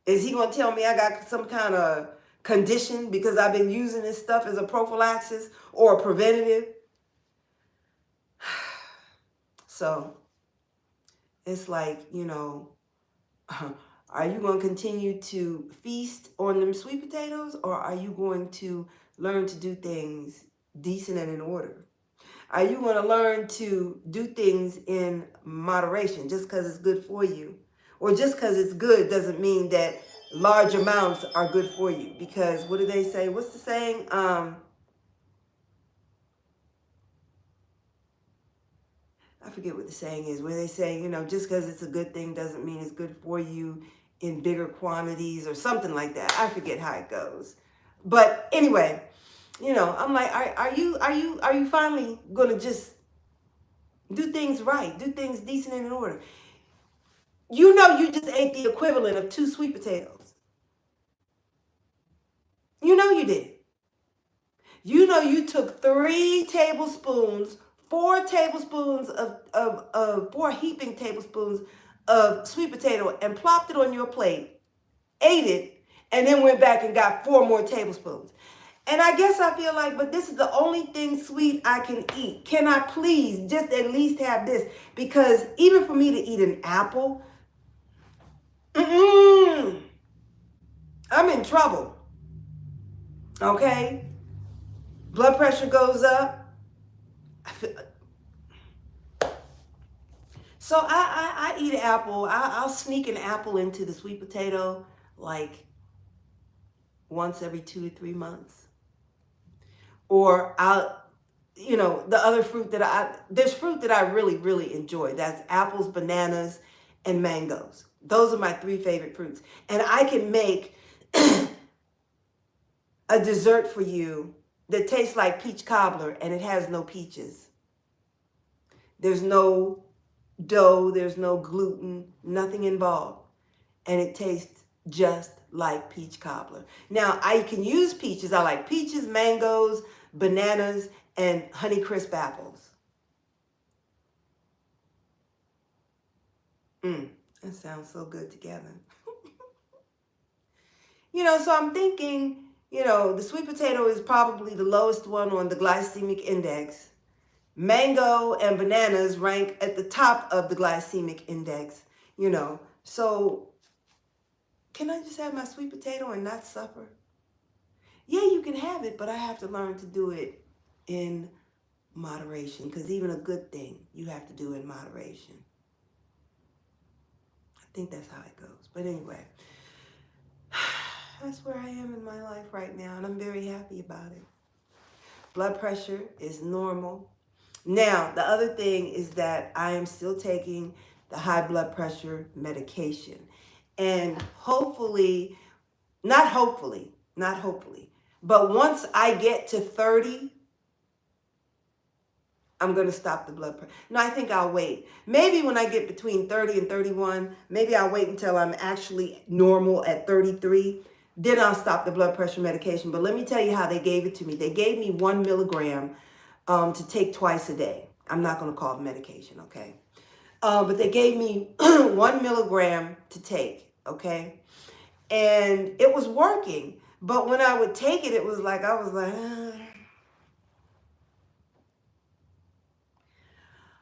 Is he going to tell me I got some kind of condition because I've been using this stuff as a prophylaxis or a preventative? So it's like, you know, are you going to continue to feast on them sweet potatoes, or are you going to learn to do things decent and in order? Are you going to learn to do things in moderation just because it's good for you? Or just because it's good doesn't mean that large amounts are good for you. Because what do they say? What's the saying? I forget what the saying is, where they say, you know, just because it's a good thing doesn't mean it's good for you in bigger quantities or something like that. I forget how it goes. But anyway, you know, I'm like, are you finally going to just do things right, do things decent and in order? You know, you just ate the equivalent of 2 sweet potatoes. You know you did. You know you took 3 tablespoons, 4 tablespoons of 4 heaping tablespoons of sweet potato and plopped it on your plate, ate it, and then went back and got 4 more tablespoons. And I guess I feel like, but this is the only thing sweet I can eat. Can I please just at least have this? Because even for me to eat an apple, I'm in trouble. Okay? Blood pressure goes up. So I eat an apple. I'll sneak an apple into the sweet potato like once every 2 to 3 months. Or I'll, you know, the other fruit that there's fruit that I really, really enjoy. That's apples, bananas, and mangoes. Those are my 3 favorite fruits. And I can make a dessert for you that tastes like peach cobbler, and it has no peaches. There's no dough, there's no gluten, nothing involved. And it tastes just like peach cobbler. Now, I can use peaches. I like peaches, mangoes, bananas, and Honeycrisp apples. That sounds so good together. You know, so I'm thinking, you know, the sweet potato is probably the lowest one on the glycemic index. Mango and bananas rank at the top of the glycemic index, you know. So can I just have my sweet potato and not suffer? Yeah, you can have it, but I have to learn to do it in moderation, because even a good thing you have to do in moderation. I think that's how it goes. But anyway, that's where I am in my life right now, and I'm very happy about it. Blood pressure is normal. Now, the other thing is that I am still taking the high blood pressure medication. And hopefully, not hopefully, but once I get to 30, I'm going to stop the blood pressure. No, I think I'll wait. Maybe when I get between 30 and 31, maybe I'll wait until I'm actually normal at 33. Then I'll stop the blood pressure medication. But let me tell you how they gave it to me. They gave me 1 milligram to take twice a day. I'm not going to call it medication, okay? But they gave me 1 milligram to take, okay? And it was working. But when I would take it, it was like, I was like,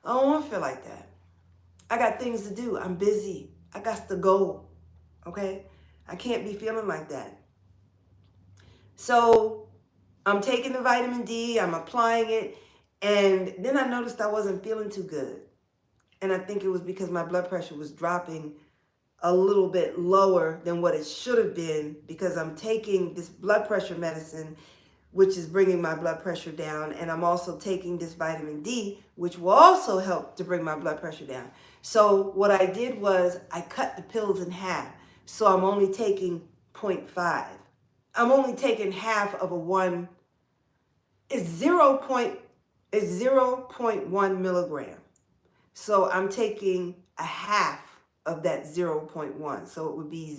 I don't want to feel like that. I got things to do. I'm busy. I got to go. Okay? I can't be feeling like that. So I'm taking the vitamin D. I'm applying it. And then I noticed I wasn't feeling too good. And I think it was because my blood pressure was dropping a little bit lower than what it should have been, because I'm taking this blood pressure medicine, which is bringing my blood pressure down. And I'm also taking this vitamin D, which will also help to bring my blood pressure down. So what I did was I cut the pills in half. So I'm only taking 0.5. I'm only taking half of a one. It's 0.1 milligram. So I'm taking a half of that 0.1. So it would be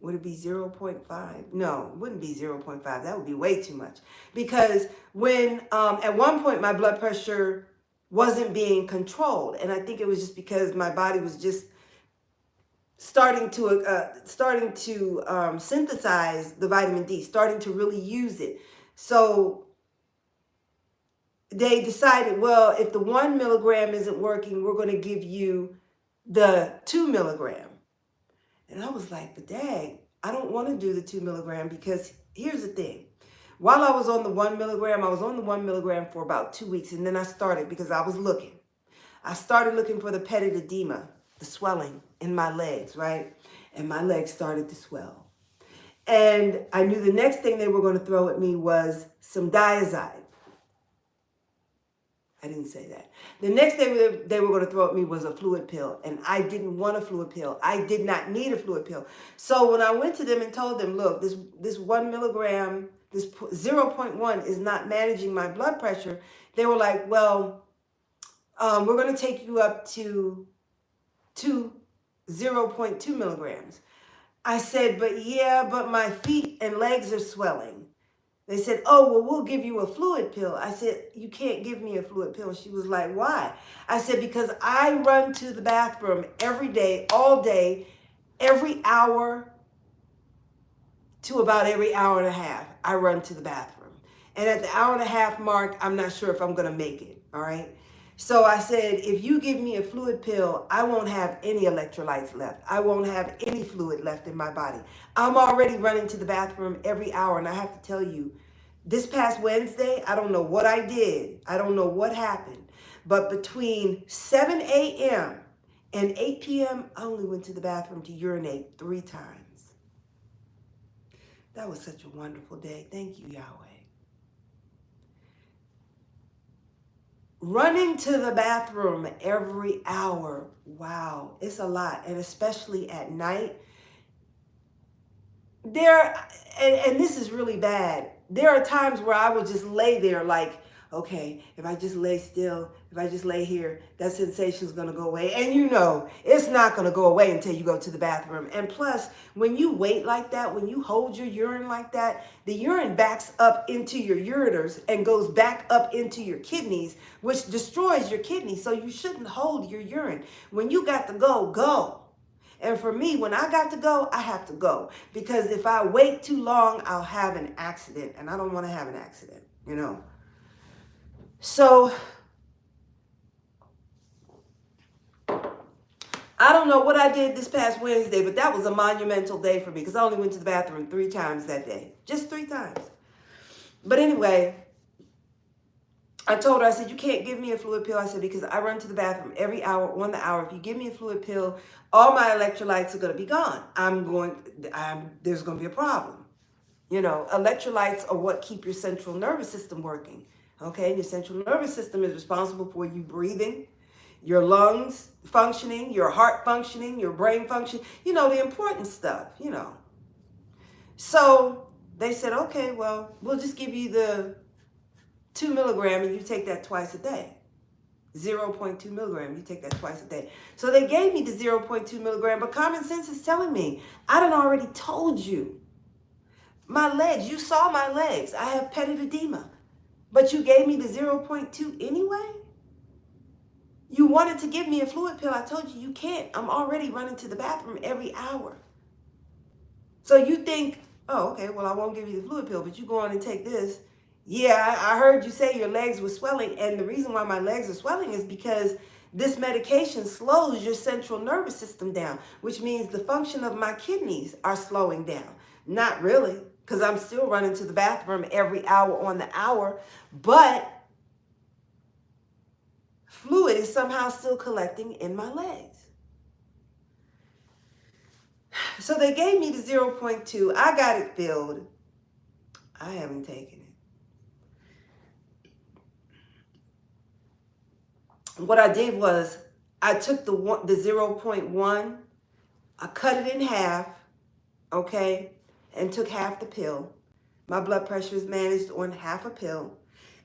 would it be 0.5? No, it wouldn't be 0.5. That would be way too much. Because when, at one point, my blood pressure wasn't being controlled. And I think it was just because my body was just starting to synthesize the vitamin D, starting to really use it. So they decided, well, if the 1 milligram isn't working, we're going to give you the 2 milligram. And I was like, but dang, I don't want to do the 2 milligram, because here's the thing. While I was on the 1 milligram, I was on the 1 milligram for about 2 weeks. And then I started, because I started looking for the petit edema, the swelling in my legs, right? And my legs started to swell. And I knew the next thing they were going to throw at me was some Diazide. I didn't say that. The next thing they were going to throw at me was a fluid pill. And I didn't want a fluid pill. I did not need a fluid pill. So when I went to them and told them, look, this 1 milligram, this 0.1 is not managing my blood pressure, they were like, well, we're going to take you up to 0.2 milligrams. I said, but my feet and legs are swelling. They said, oh, well, we'll give you a fluid pill. I said, you can't give me a fluid pill. She was like, why? I said, because I run to the bathroom every day, all day, every hour to about every hour and a half. I run to the bathroom. And at the hour and a half mark, I'm not sure if I'm going to make it. All right. So I said, if you give me a fluid pill, I won't have any electrolytes left. I won't have any fluid left in my body. I'm already running to the bathroom every hour. And I have to tell you, this past Wednesday, I don't know what I did. I don't know what happened. But between 7 a.m. and 8 p.m., I only went to the bathroom to urinate 3 times. That was such a wonderful day. Thank you, Yahweh. Running to the bathroom every hour. Wow, it's a lot. And especially at night. And this is really bad. There are times where I would just lay there like, okay, if I just lay still, if I just lay here, that sensation is going to go away. And you know, it's not going to go away until you go to the bathroom. And plus, when you wait like that, when you hold your urine like that, the urine backs up into your ureters and goes back up into your kidneys, which destroys your kidneys. So you shouldn't hold your urine. When you got to go, go. And for me, when I got to go, I have to go. Because if I wait too long, I'll have an accident. And I don't want to have an accident, you know. So, I don't know what I did this past Wednesday, but that was a monumental day for me. Because I only went to the bathroom 3 times that day. Just 3 times. But anyway, I told her, I said, you can't give me a fluid pill. I said, because I run to the bathroom every hour, on the hour. If you give me a fluid pill, all my electrolytes are going to be gone. There's going to be a problem. You know, electrolytes are what keep your central nervous system working. Okay, your central nervous system is responsible for you breathing. your lungs functioning, your heart functioning, your brain functioning, the important stuff, So they said, okay, well, we'll just give you the 2 milligram and you take that twice a day. 0.2 milligram, you take that twice a day. So they gave me the 0.2 milligram, but common sense is telling me, I done already told you. My legs, you saw my legs. I have petit edema. But you gave me the 0.2 anyway? You wanted to give me a fluid pill. I told you you can't. I'm already running to the bathroom every hour. So you think, oh, okay, well, I won't give you the fluid pill, but you go on and take this. Yeah, I heard you say your legs were swelling. And the reason why my legs are swelling is because this medication slows your central nervous system down, which means the function of my kidneys are slowing down. Not really, because I'm still running to the bathroom every hour on the hour, but fluid is somehow still collecting in my legs. So they gave me the 0.2. I got it filled. I haven't taken it. What I did was I took the 0.1, I cut it in half, okay, and took half the pill. My blood pressure is managed on half a pill.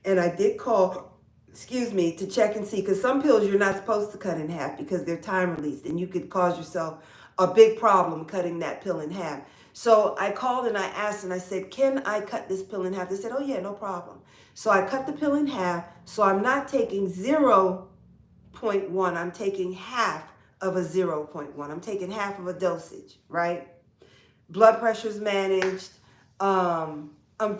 And I did call, to check and see, because some pills you're not supposed to cut in half because they're time released and you could cause yourself a big problem cutting that pill in half. So I called and I asked and I said, can I cut this pill in half? They said, oh yeah, no problem. So I cut the pill in half. So I'm not taking 0.1. I'm taking half of a 0.1. I'm taking half of a dosage, right? Blood pressure's managed. I'm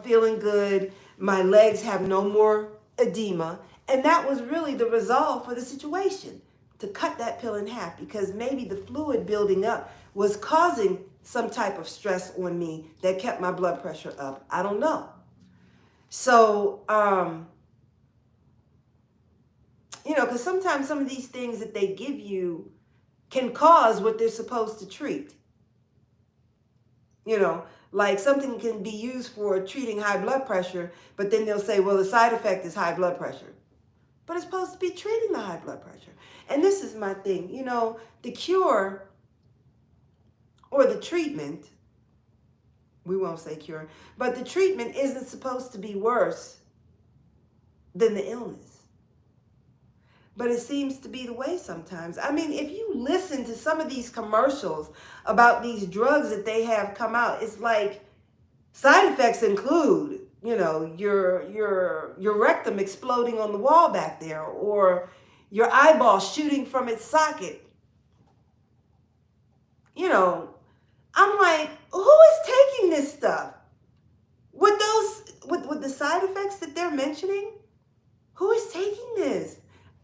feeling good. My legs have no more edema. And that was really the resolve for the situation, to cut that pill in half, because maybe the fluid building up was causing some type of stress on me that kept my blood pressure up. I don't know. So, because sometimes some of these things that they give you can cause what they're supposed to treat. Like something can be used for treating high blood pressure, but then they'll say, well, the side effect is high blood pressure. But it's supposed to be treating the high blood pressure. And this is my thing, the cure or the treatment, we won't say cure, but the treatment isn't supposed to be worse than the illness. But it seems to be the way sometimes. I mean, if you listen to some of these commercials about these drugs that they have come out, it's like side effects include, your rectum exploding on the wall back there, or your eyeball shooting from its socket. I'm like, who is taking this stuff? With the side effects that they're mentioning? Who is taking this?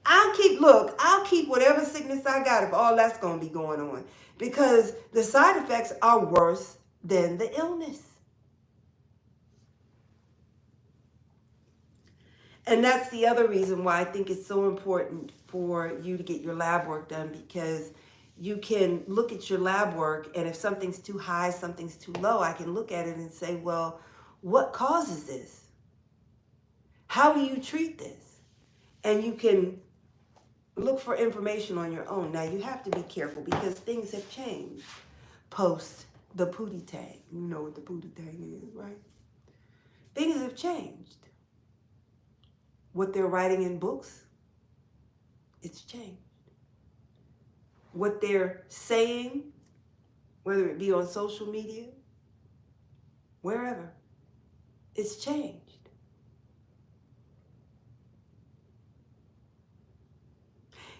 I'll keep whatever sickness I got if all that's going to be going on, because the side effects are worse than the illness. And that's the other reason why I think it's so important for you to get your lab work done, because you can look at your lab work, and if something's too high, something's too low, I can look at it and say, well, what causes this? How do you treat this? And you can look for information on your own. Now, you have to be careful because things have changed post the Pootie Tang. You know what the Pootie Tang is, right? Things have changed. What they're writing in books, it's changed. What they're saying, whether it be on social media, wherever, it's changed.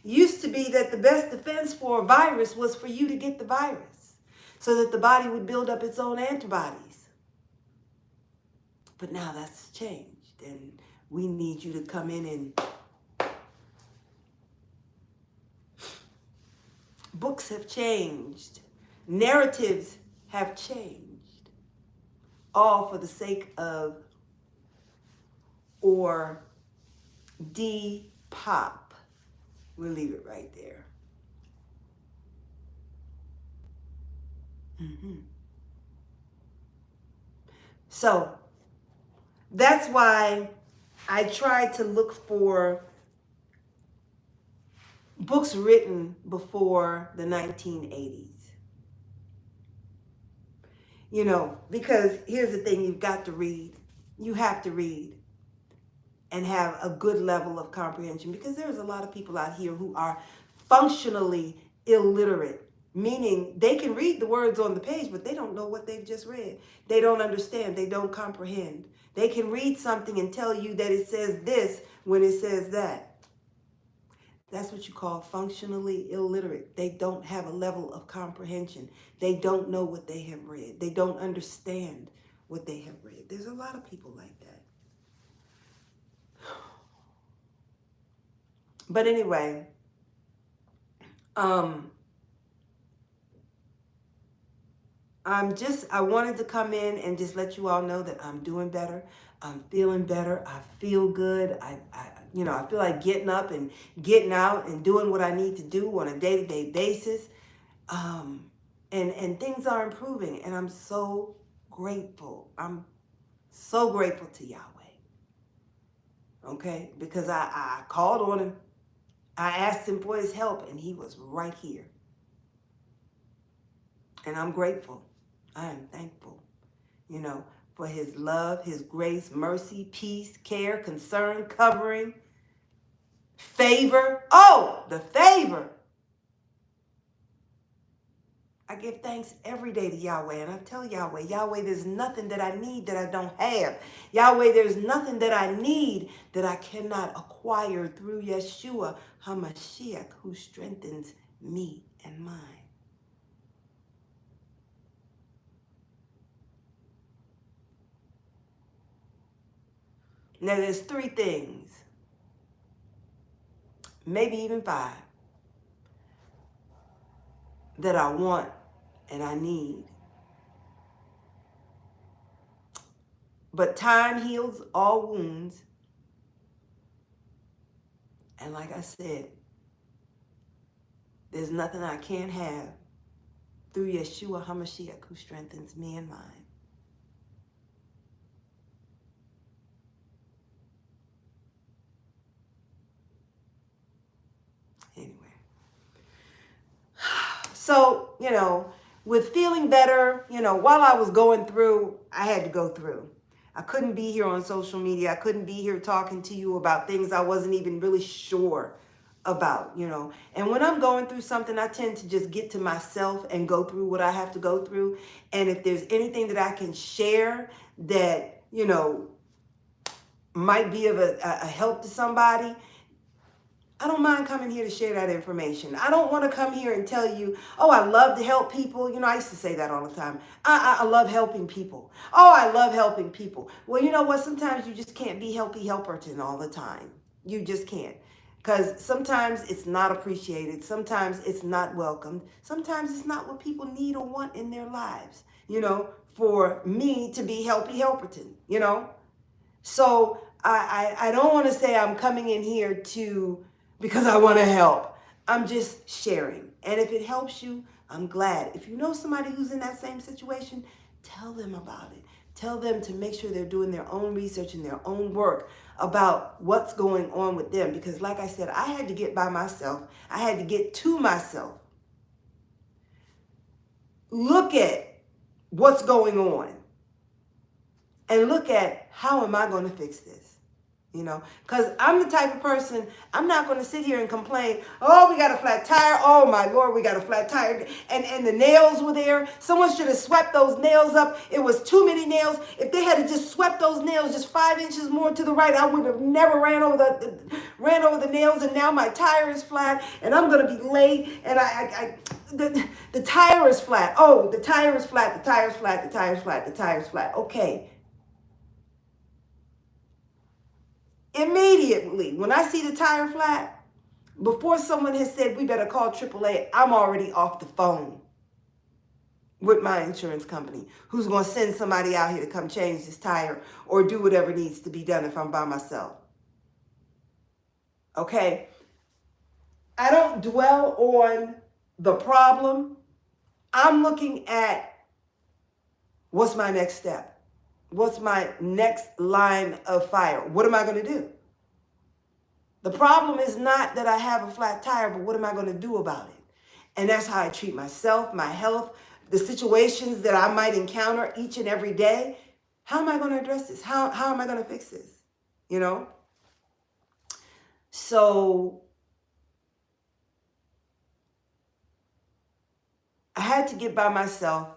Used to be that the best defense for a virus was for you to get the virus, so that the body would build up its own antibodies. But now that's changed, and we need you to come in and books have changed. Narratives have changed. All for the sake of or de-pop. We'll leave it right there. So that's why I try to look for books written before the 1980s. You know, because here's the thing, you've got to read. You have to read and have a good level of comprehension, because there's a lot of people out here who are functionally illiterate, meaning they can read the words on the page, but they don't know what they've just read. They don't understand. They don't comprehend. They can read something and tell you that it says this when it says that. That's what you call functionally illiterate. They don't have a level of comprehension. They don't know what they have read. They don't understand what they have read. There's a lot of people like that. But anyway, I wanted to come in and just let you all know that I'm doing better. I'm feeling better. I feel good. I feel like getting up and getting out and doing what I need to do on a day-to-day basis. And things are improving, and I'm so grateful. I'm so grateful to Yahweh. Okay? Because I called on him. I asked him for his help, and he was right here. And I'm grateful. I am thankful, for his love, his grace, mercy, peace, care, concern, covering, favor. Oh, the favor. I give thanks every day to Yahweh, and I tell Yahweh, there's nothing that I need that I don't have. Yahweh, there's nothing that I need that I cannot acquire through Yeshua HaMashiach, who strengthens me and mine. Now, there's 3 things, maybe even 5, that I want and I need. But time heals all wounds. And like I said, there's nothing I can't have through Yeshua HaMashiach, who strengthens me and mine. Anyway. So, with feeling better, while I was going through, I had to go through. I couldn't be here on social media. I couldn't be here talking to you about things I wasn't even really sure about, And when I'm going through something, I tend to just get to myself and go through what I have to go through. And if there's anything that I can share that, might be of a help to somebody, I don't mind coming here to share that information. I don't want to come here and tell you, oh, I love to help people. I used to say that all the time. I love helping people. Oh, I love helping people. Well, you know what? Sometimes you just can't be Helpy Helperton all the time. You just can't. Because sometimes it's not appreciated. Sometimes it's not welcomed. Sometimes it's not what people need or want in their lives, for me to be Helpy Helperton, So I don't want to say I'm coming in here because I want to help. I'm just sharing. And if it helps you, I'm glad. If you know somebody who's in that same situation, tell them about it. Tell them to make sure they're doing their own research and their own work about what's going on with them. Because like I said, I had to get by myself. I had to get to myself. Look at what's going on. And look at, how am I going to fix this? Because I'm the type of person, I'm not going to sit here and complain, oh, we got a flat tire. Oh, my Lord, we got a flat tire. And the nails were there. Someone should have swept those nails up. It was too many nails. If they had just swept those nails just 5 inches more to the right, I would have never ran over the nails. And now my tire is flat and I'm going to be late. And the tire is flat. Oh, the tire is flat. The tire is flat. The tire is flat. The tire is flat. Okay. Immediately, when I see the tire flat, before someone has said, we better call AAA, I'm already off the phone with my insurance company, who's going to send somebody out here to come change this tire or do whatever needs to be done if I'm by myself. Okay? I don't dwell on the problem. I'm looking at, what's my next step? What's my next line of fire? What am I going to do? The problem is not that I have a flat tire, but what am I going to do about it? And that's how I treat myself, my health, the situations that I might encounter each and every day. How am I going to address this? How am I going to fix this? You know? So I had to get by myself,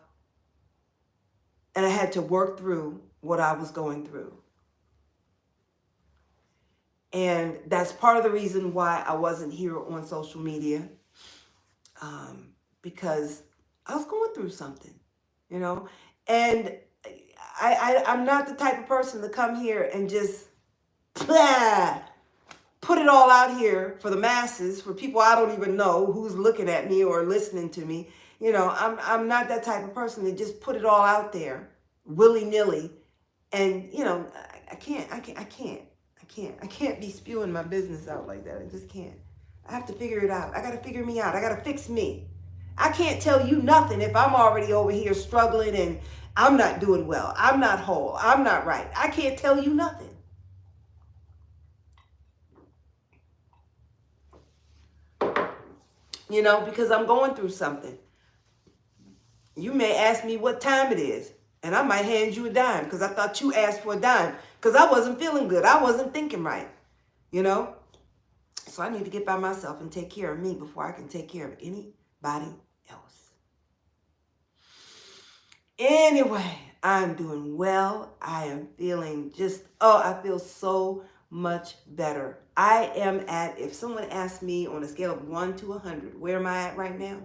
and I had to work through what I was going through. And that's part of the reason why I wasn't here on social media, because I was going through something, you know? And I'm not the type of person to come here and just blah, put it all out here for the masses, for people I don't even know who's looking at me or listening to me. You know, I'm not that type of person to just put it all out there willy-nilly. And, you know, I can't be spewing my business out like that. I just can't. I have to figure it out. I got to figure me out. I got to fix me. I can't tell you nothing if I'm already over here struggling and I'm not doing well. I'm not whole. I'm not right. I can't tell you nothing. You know, because I'm going through something. You may ask me what time it is, and I might hand you a dime because I thought you asked for a dime because I wasn't feeling good. I wasn't thinking right, you know? So I need to get by myself and take care of me before I can take care of anybody else. Anyway, I'm doing well. I am feeling I feel so much better. I am at, if someone asked me on a scale of 1 to 100, where am I at right now?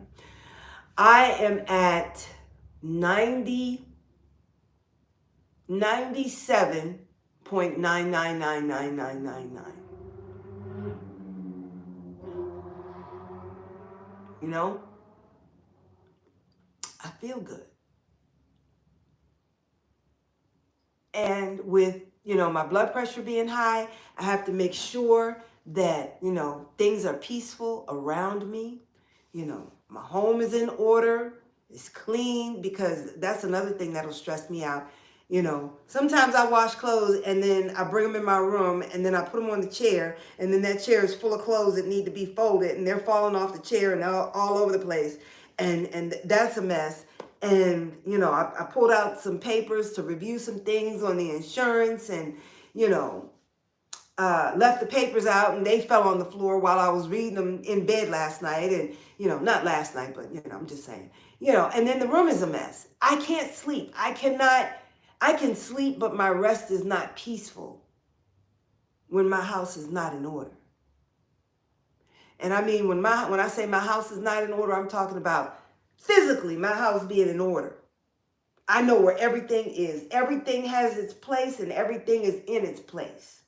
I am at 97.9999999. You know, I feel good. And with, you know, my blood pressure being high, I have to make sure that, you know, things are peaceful around me. You know, my home is in order, it's clean, because that's another thing that'll stress me out. You know, sometimes I wash clothes and then I bring them in my room and then I put them on the chair, and then that chair is full of clothes that need to be folded and they're falling off the chair and all over the place. And that's a mess. And, you know, I pulled out some papers to review some things on the insurance, and, you know, left the papers out and they fell on the floor while I was reading them in bed last night. And, you know, not last night, but, you know, I'm just saying, you know, and then the room is a mess. I can't sleep. I can sleep, but my rest is not peaceful when my house is not in order. And I mean, when I say my house is not in order, I'm talking about physically my house being in order. I know where everything is. Everything has its place and everything is in its place.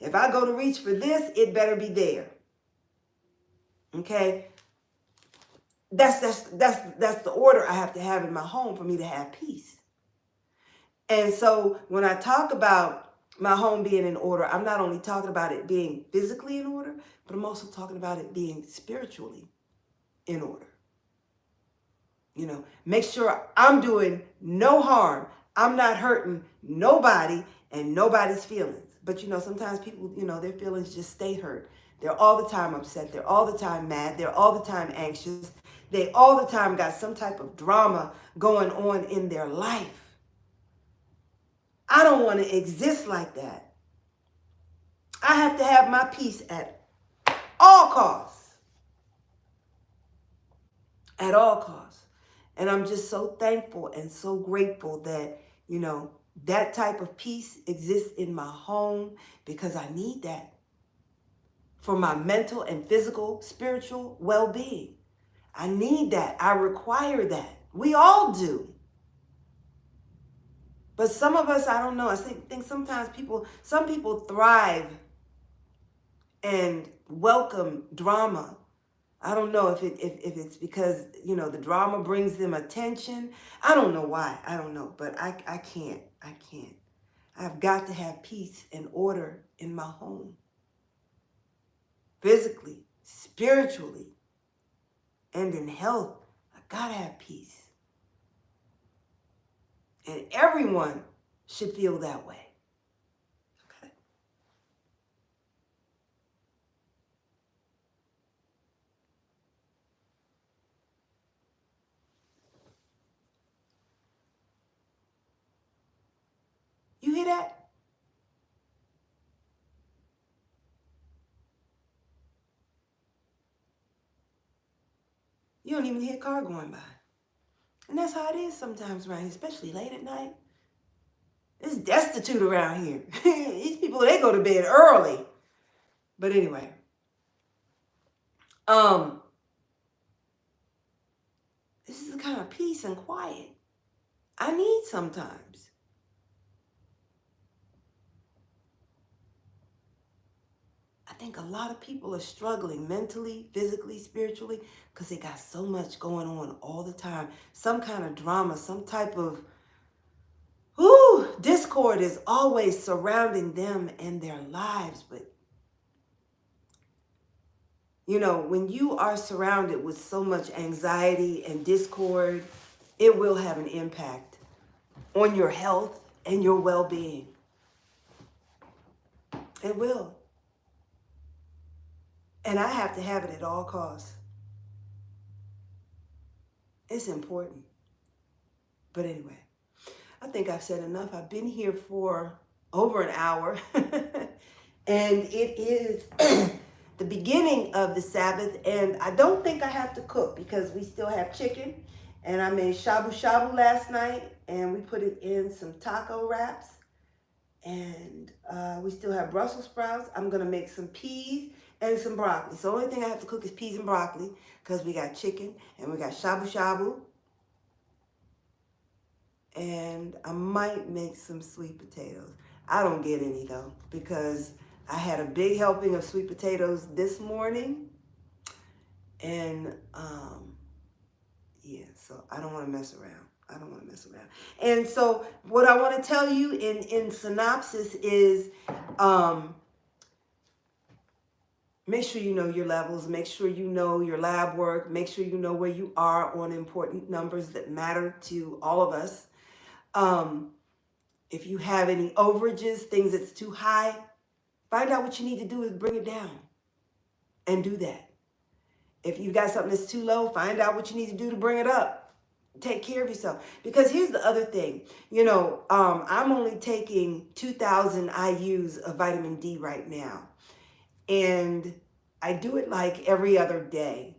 If I go to reach for this, it better be there. Okay? That's the order I have to have in my home for me to have peace. And so when I talk about my home being in order, I'm not only talking about it being physically in order, but I'm also talking about it being spiritually in order. You know, make sure I'm doing no harm. I'm not hurting nobody and nobody's feelings. But, you know, sometimes people, you know, their feelings just stay hurt. They're all the time upset. They're all the time mad. They're all the time anxious. They all the time got some type of drama going on in their life. I don't want to exist like that. I have to have my peace at all costs. At all costs. And I'm just so thankful and so grateful that, you know, that type of peace exists in my home, because I need that for my mental and physical, spiritual well-being. I need that. I require that. We all do. But some of us, I don't know. I think sometimes some people thrive and welcome drama. I don't know if it's because, you know, the drama brings them attention. I don't know why. I don't know. But I can't. I've got to have peace and order in my home. Physically, spiritually, and in health. I got to have peace. And everyone should feel that way. Okay. hear that? You don't even hear a car going by. And that's how it is sometimes around here, especially late at night. It's destitute around here. These people, they go to bed early. But anyway, this is the kind of peace and quiet I need sometimes. I think a lot of people are struggling mentally, physically, spiritually, because they got so much going on all the time. Some kind of drama, some type of discord is always surrounding them and their lives. But, you know, when you are surrounded with so much anxiety and discord, it will have an impact on your health and your well-being. It will. And I have to have it at all costs. It's important. But anyway, I think I've said enough. I've been here for over an hour. And it is the beginning of the Sabbath. And I don't think I have to cook because we still have chicken. And I made shabu shabu last night. And we put it in some taco wraps. And we still have Brussels sprouts. I'm going to make some peas and some broccoli. So the only thing I have to cook is peas and broccoli because we got chicken and we got shabu shabu. And I might make some sweet potatoes. I don't get any though because I had a big helping of sweet potatoes this morning. And yeah, so I don't want to mess around. I don't want to mess around. And so what I want to tell you in synopsis is make sure you know your levels. Make sure you know your lab work. Make sure you know where you are on important numbers that matter to all of us. If you have any overages, things that's too high, find out what you need to do is bring it down and do that. If you got something that's too low, find out what you need to do to bring it up. Take care of yourself. Because here's the other thing. You know, I'm only taking 2,000 IUs of vitamin D right now. And I do it like every other day.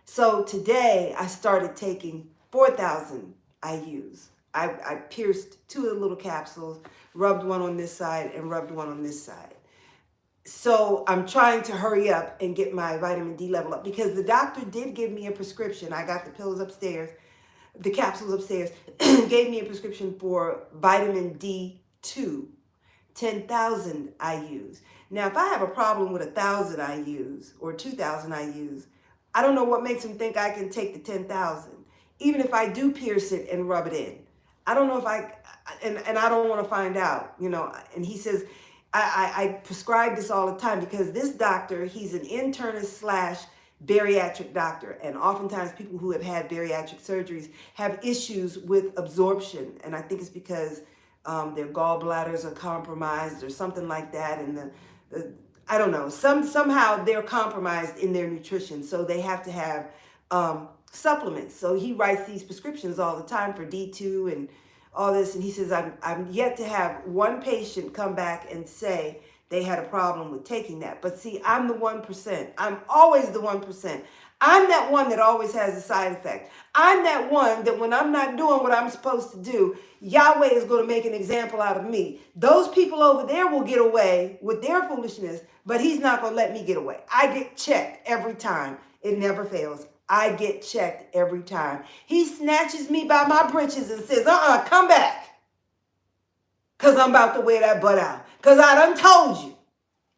So today I started taking 4,000 IUs. I pierced 2 of the little capsules, rubbed one on this side and rubbed one on this side. So I'm trying to hurry up and get my vitamin D level up because the doctor did give me a prescription. I got the pills upstairs, the capsules upstairs, gave me a prescription for vitamin D2, 10,000 IUs. Now, if I have a problem with 1,000 IUs or 2,000 IUs, I don't know what makes him think I can take the 10,000, even if I do pierce it and rub it in. I don't know if and I don't want to find out, you know, and he says, I prescribe this all the time because this doctor, he's an internist / bariatric doctor. And oftentimes people who have had bariatric surgeries have issues with absorption. And I think it's because their gallbladders are compromised or something like that. And I don't know, somehow they're compromised in their nutrition. So they have to have supplements. So he writes these prescriptions all the time for D2 and all this, and he says, I'm yet to have one patient come back and say they had a problem with taking that. But see, I'm the 1%. I'm always the 1%. I'm that one that always has a side effect. I'm that one that when I'm not doing what I'm supposed to do, Yahweh is going to make an example out of me. Those people over there will get away with their foolishness, but he's not going to let me get away. I get checked every time. It never fails. I get checked every time. He snatches me by my britches and says, come back. Because I'm about to wear that butt out. Because I done told you.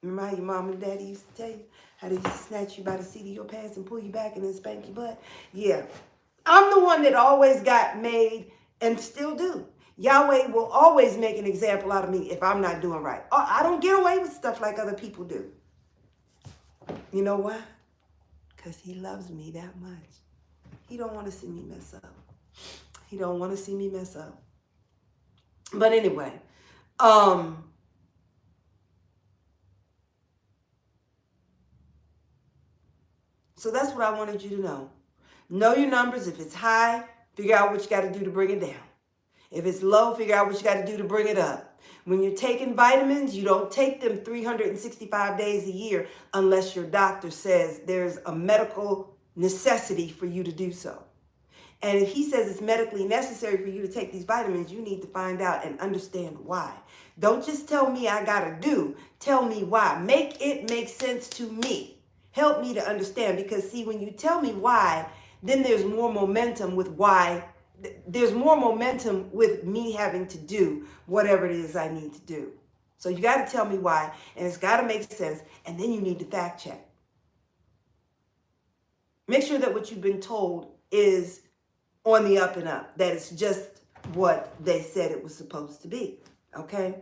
Remember how your mom and daddy used to tell you? How they used to snatch you by the seat of your pants and pull you back and then spank your butt? Yeah. I'm the one that always got made and still do. Yahweh will always make an example out of me if I'm not doing right. I don't get away with stuff like other people do. You know why? Because he loves me that much. He don't want to see me mess up. He don't want to see me mess up. But anyway, so that's what I wanted you to know. Know your numbers. If it's high, figure out what you got to do to bring it down. If it's low, figure out what you got to do to bring it up. When you're taking vitamins, you don't take them 365 days a year unless your doctor says there's a medical necessity for you to do so. And if he says it's medically necessary for you to take these vitamins, you need to find out and understand why. Don't just tell me I gotta do. Tell me why. Make it make sense to me. Help me to understand. Because see, when you tell me why, then there's more momentum with why. There's more momentum with me having to do whatever it is I need to do. So you got to tell me why, and it's got to make sense, and then you need to fact check. Make sure that what you've been told is on the up and up, that it's just what they said it was supposed to be. Okay.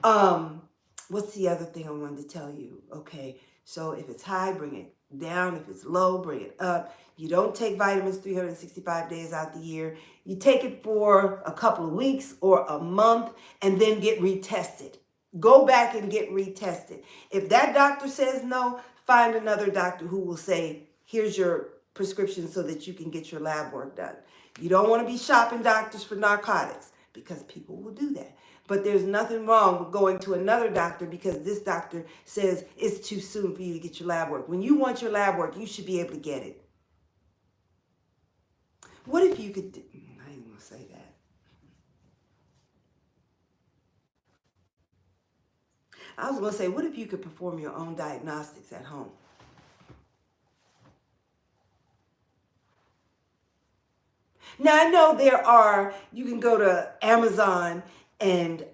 What's the other thing I wanted to tell you? Okay. So if it's high, bring it down. If it's low, bring it up. You don't take vitamins 365 days out the year. You take it for a couple of weeks or a month and then get retested. Go back and get retested. If that doctor says no, find another doctor who will say, here's your prescription so that you can get your lab work done. You don't want to be shopping doctors for narcotics because people will do that. But there's nothing wrong with going to another doctor because this doctor says it's too soon for you to get your lab work. When you want your lab work, you should be able to get it. What if you could, I ain't going to say that. I was going to say, what if you could perform your own diagnostics at home? Now, I know you can go to Amazon and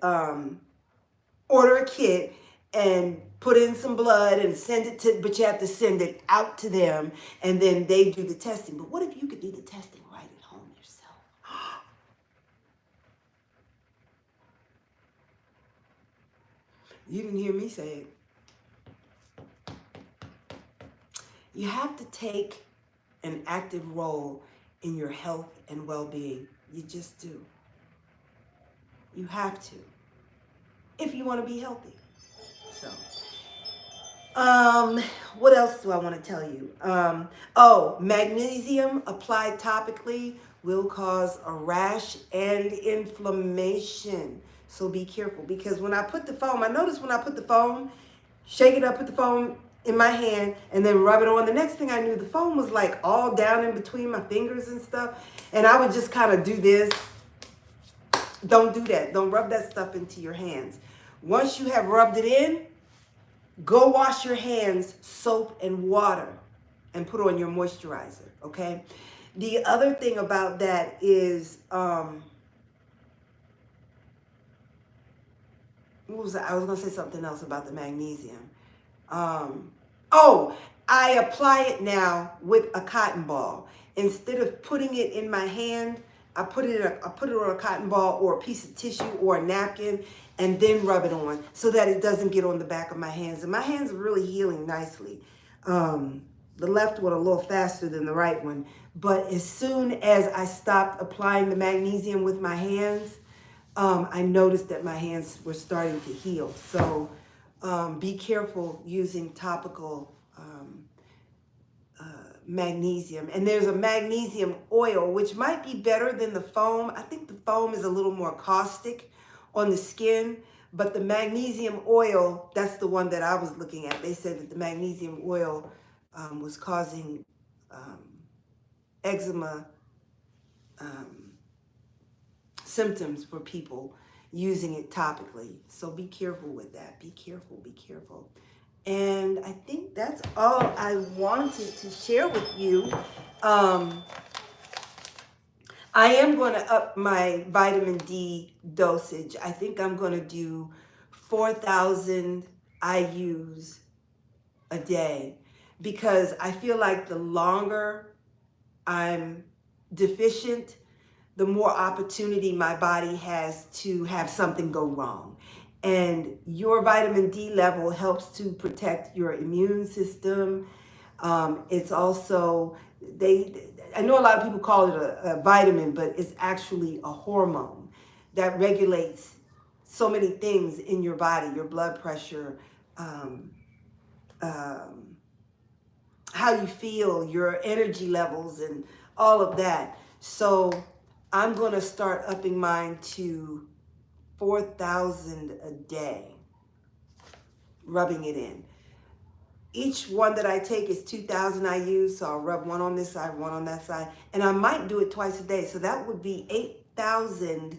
order a kit and put in some blood and send it to, but you have to send it out to them and then they do the testing. But what if you could do the testing right at home yourself? You didn't hear me say it. You have to take an active role in your health and well-being. You just do. You have to, if you want to be healthy. So, what else do I want to tell you? Magnesium applied topically will cause a rash and inflammation. So be careful, because when I put the foam, I noticed when I put the foam, shake it up, put the foam in my hand and then rub it on. The next thing I knew, the foam was like all down in between my fingers and stuff. And I would just kind of do this. Don't do that. Don't rub that stuff into your hands. Once you have rubbed it in, go wash your hands, soap and water, and put on your moisturizer, okay? The other thing about that is, I was going to say something else about the magnesium. I apply it now with a cotton ball. Instead of putting it in my hand, I put it on a cotton ball or a piece of tissue or a napkin and then rub it on so that it doesn't get on the back of my hands. And my hands are really healing nicely. The left one a little faster than the right one. But as soon as I stopped applying the magnesium with my hands, I noticed that my hands were starting to heal. So be careful using topical magnesium. And there's a magnesium oil, which might be better than the foam. I think the foam is a little more caustic on the skin, but the magnesium oil, that's the one that I was looking at. They said that the magnesium oil was causing eczema symptoms for people using it topically. So be careful with that. Be careful, be careful. And I think that's all I wanted to share with you. I am going to up my vitamin D dosage. I think I'm going to do 4,000 IUs a day because I feel like the longer I'm deficient, the more opportunity my body has to have something go wrong. And your vitamin D level helps to protect your immune system. It's also, I know a lot of people call it a vitamin, but it's actually a hormone that regulates so many things in your body, your blood pressure, how you feel, your energy levels, and all of that. So I'm going to start upping mine to 4,000 a day, rubbing it in. Each one that I take is 2,000 I use, so I'll rub one on this side, one on that side, and I might do it twice a day, so that would be 8,000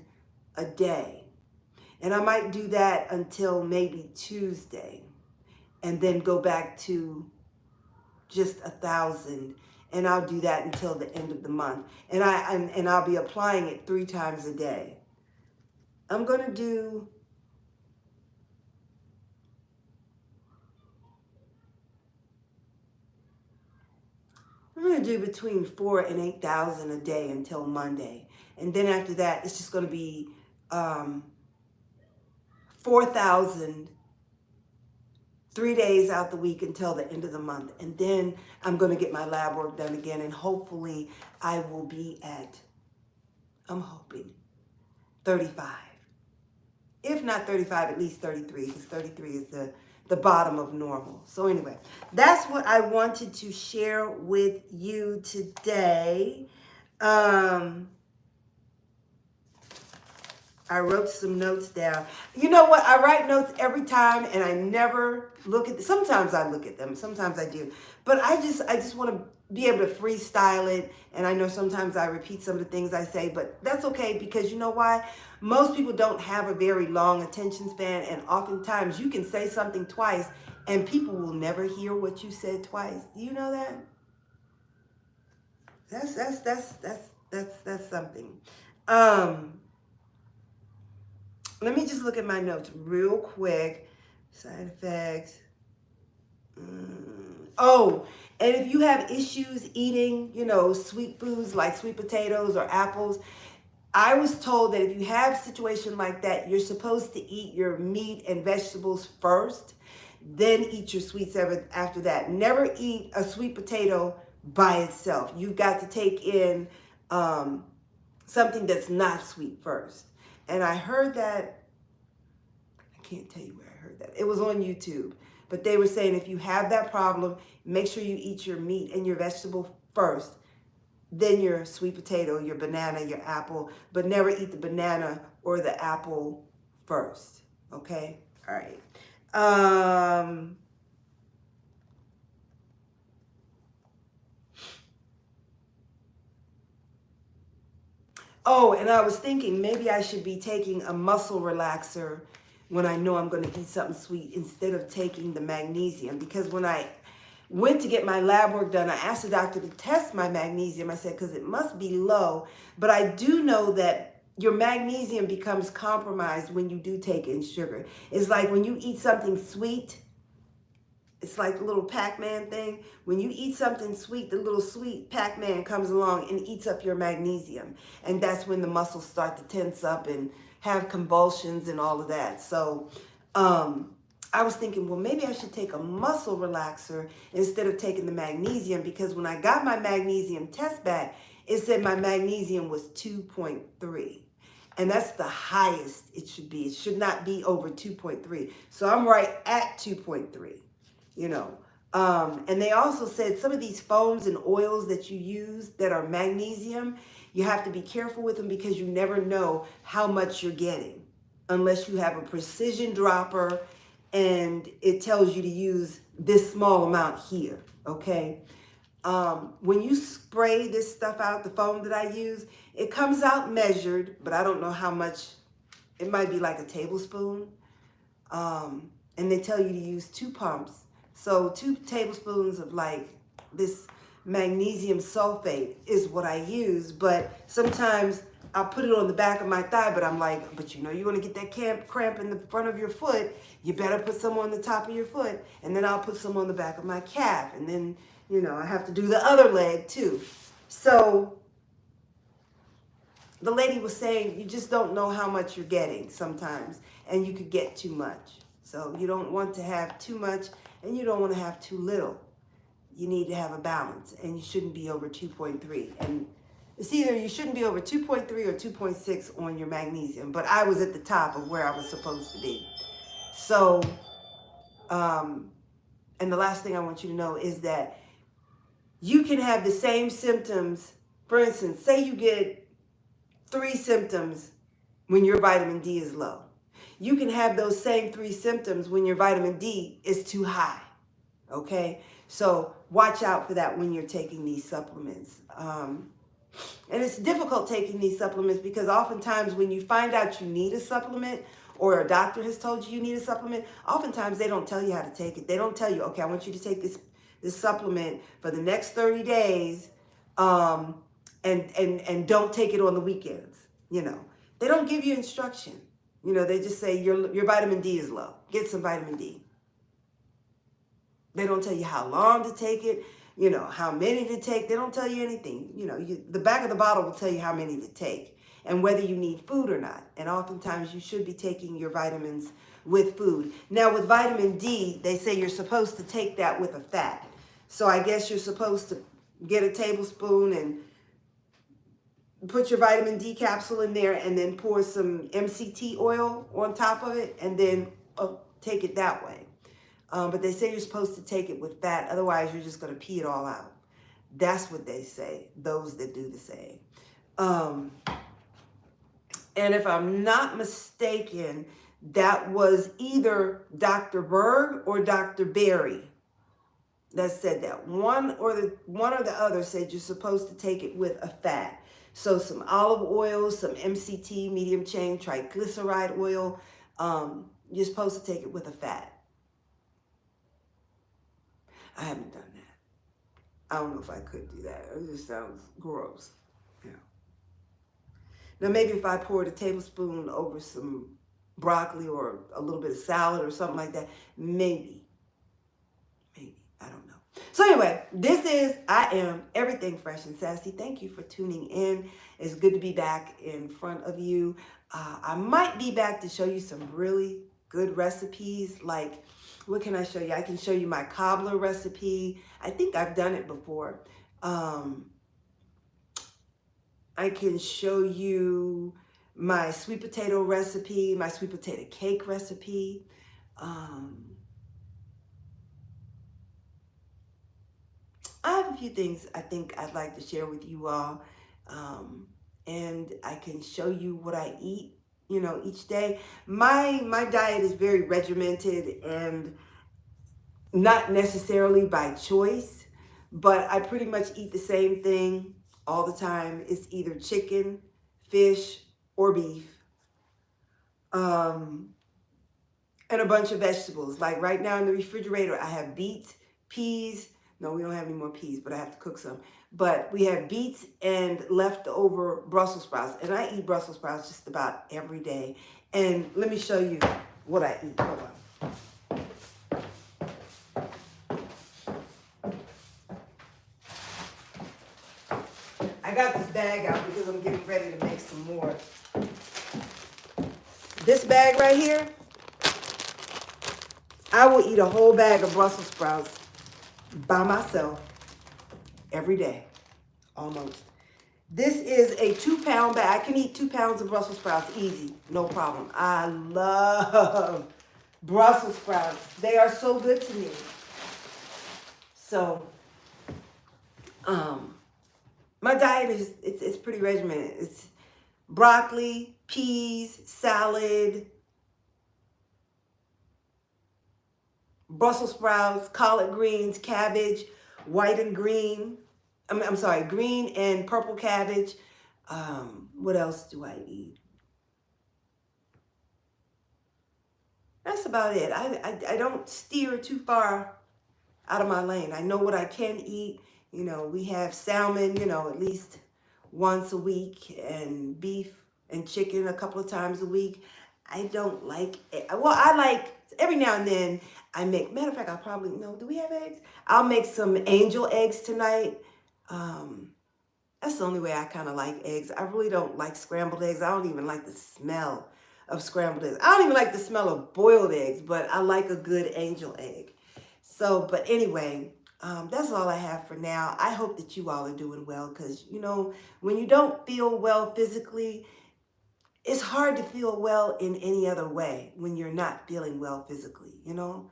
a day. And I might do that until maybe Tuesday, and then go back to just 1,000, and I'll do that until the end of the month. And I'll be applying it 3 times a day. I'm going to do between 4,000 and 8,000 a day until Monday. And then after that, it's just going to be 4,000 3 days out the week until the end of the month. And then I'm going to get my lab work done again. And hopefully I will be at, I'm hoping, 35. If not 35, at least 33, because 33 is the bottom of normal. So anyway, that's what I wanted to share with you today. I wrote some notes down. You know what? I write notes every time, and I never look at them. Sometimes I look at them. Sometimes I do. But I just want to be able to freestyle it. And I know sometimes I repeat some of the things I say, but that's okay, because you know why? Most people don't have a very long attention span, and oftentimes you can say something twice, and people will never hear what you said twice. Do you know that? That's something. Let me just look at my notes real quick. Side effects. Oh, and if you have issues eating, sweet foods like sweet potatoes or apples, I was told that if you have a situation like that, you're supposed to eat your meat and vegetables first, then eat your sweets after that. Never eat a sweet potato by itself. You've got to take in something that's not sweet first. And I heard that, I can't tell you where I heard that. It was on YouTube. But they were saying if you have that problem, make sure you eat your meat and your vegetable first, then your sweet potato, your banana, your apple, but never eat the banana or the apple first. Okay? All right. Oh, and I was thinking maybe I should be taking a muscle relaxer when I know I'm going to eat something sweet instead of taking the magnesium. Because when I went to get my lab work done, I asked the doctor to test my magnesium. I said, because it must be low. But I do know that your magnesium becomes compromised when you do take in sugar. It's like when you eat something sweet, it's like a little Pac-Man thing. When you eat something sweet, the little sweet Pac-Man comes along and eats up your magnesium. And that's when the muscles start to tense up and have convulsions and all of that. So I was thinking, well, maybe I should take a muscle relaxer instead of taking the magnesium, because when I got my magnesium test back, it said my magnesium was 2.3. And that's the highest it should be. It should not be over 2.3. So I'm right at 2.3. And they also said some of these foams and oils that you use that are magnesium, you have to be careful with them, because you never know how much you're getting unless you have a precision dropper and it tells you to use this small amount here. Okay. When you spray this stuff out, the foam that I use, it comes out measured, but I don't know how much. It might be like a tablespoon. And they tell you to use 2 pumps. So 2 tablespoons of like this magnesium sulfate is what I use. But sometimes I'll put it on the back of my thigh, but I'm like, but you want to get that cramp in the front of your foot, you better put some on the top of your foot. And then I'll put some on the back of my calf. And then, I have to do the other leg too. So the lady was saying, you just don't know how much you're getting sometimes, and you could get too much. So you don't want to have too much, and you don't want to have too little. You need to have a balance, and you shouldn't be over 2.3. And it's either you shouldn't be over 2.3 or 2.6 on your magnesium, but I was at the top of where I was supposed to be. So, and the last thing I want you to know is that you can have the same symptoms. For instance, say you get 3 symptoms when your vitamin D is low. You can have those same 3 symptoms when your vitamin D is too high. Okay? So watch out for that when you're taking these supplements. And it's difficult taking these supplements because oftentimes when you find out you need a supplement or a doctor has told you you need a supplement, oftentimes they don't tell you how to take it. They don't tell you, okay, I want you to take this supplement for the next 30 days and don't take it on the weekends. You know, they don't give you instruction. You know, they just say your vitamin D is low. Get some vitamin D. They don't tell you how long to take it, you know, how many to take. They don't tell you anything. You know, the back of the bottle will tell you how many to take and whether you need food or not. And oftentimes you should be taking your vitamins with food. Now with vitamin D, they say you're supposed to take that with a fat. So I guess you're supposed to get a tablespoon and put your vitamin D capsule in there and then pour some MCT oil on top of it and then take it that way. But they say you're supposed to take it with fat. Otherwise, you're just going to pee it all out. That's what they say, those that do the same. And if I'm not mistaken, that was either Dr. Berg or Dr. Berry that said that. One or the other said you're supposed to take it with a fat. So some olive oil, some MCT, medium chain triglyceride oil. You're supposed to take it with a fat. I haven't done that. I don't know if I could do that. It just sounds gross. Yeah. Now maybe if I poured a tablespoon over some broccoli or a little bit of salad or something like that, maybe. I don't know. So anyway, this is I Am Everything Fresh and Sassy. Thank you for tuning in. It's good to be back in front of you. I might be back to show you some really good recipes. Like, what can I show you? I can show you my cobbler recipe. I think I've done it before. I can show you my sweet potato recipe, my sweet potato cake recipe. I have a few things I think I'd like to share with you all. And I can show you what I eat, you know, each day. My diet is very regimented and not necessarily by choice, but I pretty much eat the same thing all the time. It's either chicken, fish, or beef. And a bunch of vegetables. Like right now in the refrigerator, I have beets, peas. No, we don't have any more peas, but I have to cook some. But we have beets and leftover Brussels sprouts. And I eat Brussels sprouts just about every day. And let me show you what I eat. Hold on. I got this bag out because I'm getting ready to make some more. This bag right here, I will eat a whole bag of Brussels sprouts by myself every day, almost. This is a 2-pound bag. I can eat 2 pounds of Brussels sprouts easy, no problem. I love Brussels sprouts. They are so good to me. So, my diet is, it's pretty regimented. It's broccoli, peas, salad, Brussels sprouts, collard greens, cabbage, white and green. I'm sorry, green and purple cabbage. What else do I eat? That's about it. I don't steer too far out of my lane. I know what I can eat. You know, we have salmon, you know, at least once a week, and beef and chicken a couple of times a week. I don't like it. Well, I like every now and then I make, matter of fact, I'll probably, no, do we have eggs? I'll make some angel eggs tonight. That's the only way I kind of like eggs. I really don't like scrambled eggs. I don't even like the smell of scrambled eggs. I don't even like the smell of boiled eggs, but I like a good angel egg. So, but anyway, that's all I have for now. I hope that you all are doing well because, you know, when you don't feel well physically, it's hard to feel well in any other way when you're not feeling well physically, you know?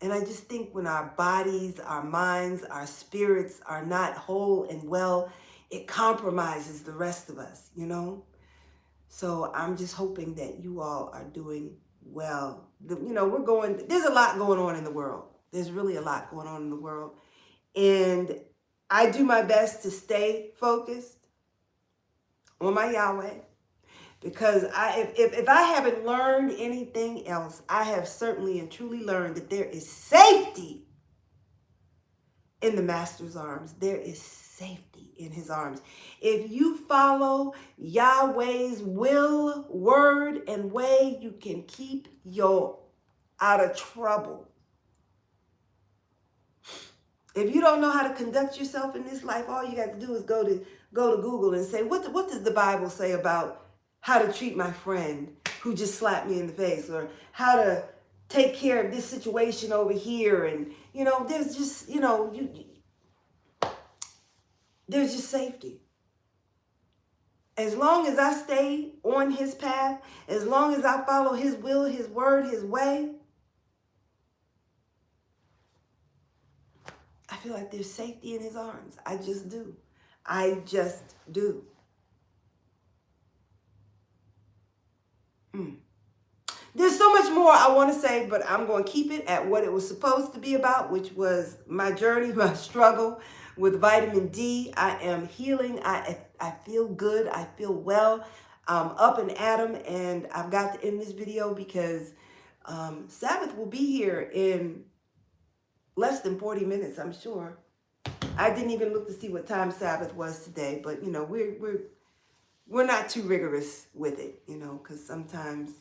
And I just think when our bodies, our minds, our spirits are not whole and well, it compromises the rest of us, you know? So I'm just hoping that you all are doing well. There's a lot going on in the world. There's really a lot going on in the world. And I do my best to stay focused on my Yahweh, because if I haven't learned anything else, I have certainly and truly learned that there is safety in the Master's arms. There is safety in his arms. If you follow Yahweh's will, word, and way, you can keep you out of trouble. If you don't know how to conduct yourself in this life, all you got to do is go to Google and say, what does the Bible say about how to treat my friend who just slapped me in the face, or how to take care of this situation over here? And, there's just, there's just safety. As long as I stay on his path, as long as I follow his will, his word, his way, I feel like there's safety in his arms. I just do. I just do. There's so much more I want to say, but I'm going to keep it at what it was supposed to be about, which was my journey, my struggle with vitamin D. I am healing. I feel good. I feel well. I'm up and at 'em, and I've got to end this video because Sabbath will be here in less than 40 minutes, I'm sure. I didn't even look to see what time Sabbath was today, but we're not too rigorous with it, because sometimes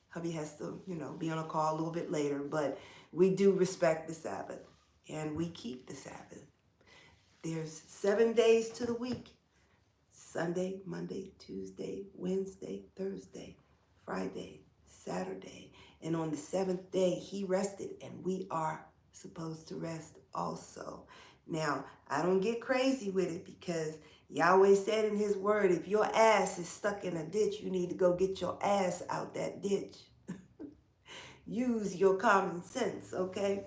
hubby has to, be on a call a little bit later, but we do respect the Sabbath, and we keep the Sabbath. There's 7 days to the week: Sunday, Monday, Tuesday, Wednesday, Thursday, Friday, Saturday. And on the 7th day, he rested, and we are supposed to rest also. Now, I don't get crazy with it, because Yahweh said in his word, if your ass is stuck in a ditch, you need to go get your ass out that ditch. Use your common sense, okay?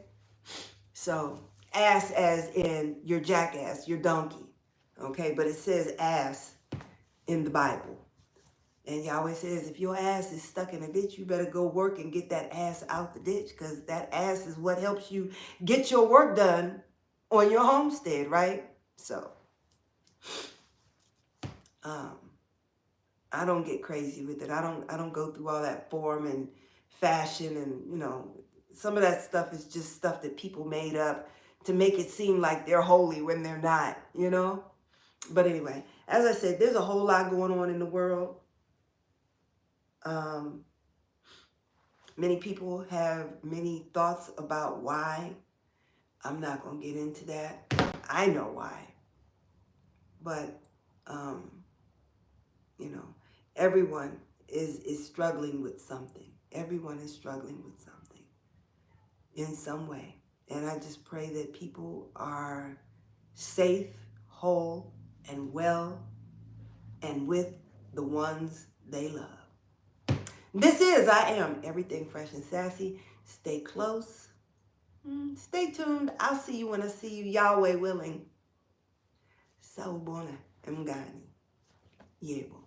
So, ass as in your jackass, your donkey, okay? But it says ass in the Bible. And Yahweh says, if your ass is stuck in a ditch, you better go work and get that ass out the ditch, because that ass is what helps you get your work done on your homestead, right? So, I don't get crazy with it. I don't go through all that form and fashion, and some of that stuff is just stuff that people made up to make it seem like they're holy when they're not, But anyway, as I said, there's a whole lot going on in the world. Many people have many thoughts about why. I'm not going to get into that. I know why. But, everyone is struggling with something. Everyone is struggling with something in some way. And I just pray that people are safe, whole, and well, and with the ones they love. I am Everything Fresh and Sassy. Stay close. Stay tuned. I'll see you when I see you, Yahweh willing. Sawubona Mngani. Yebo.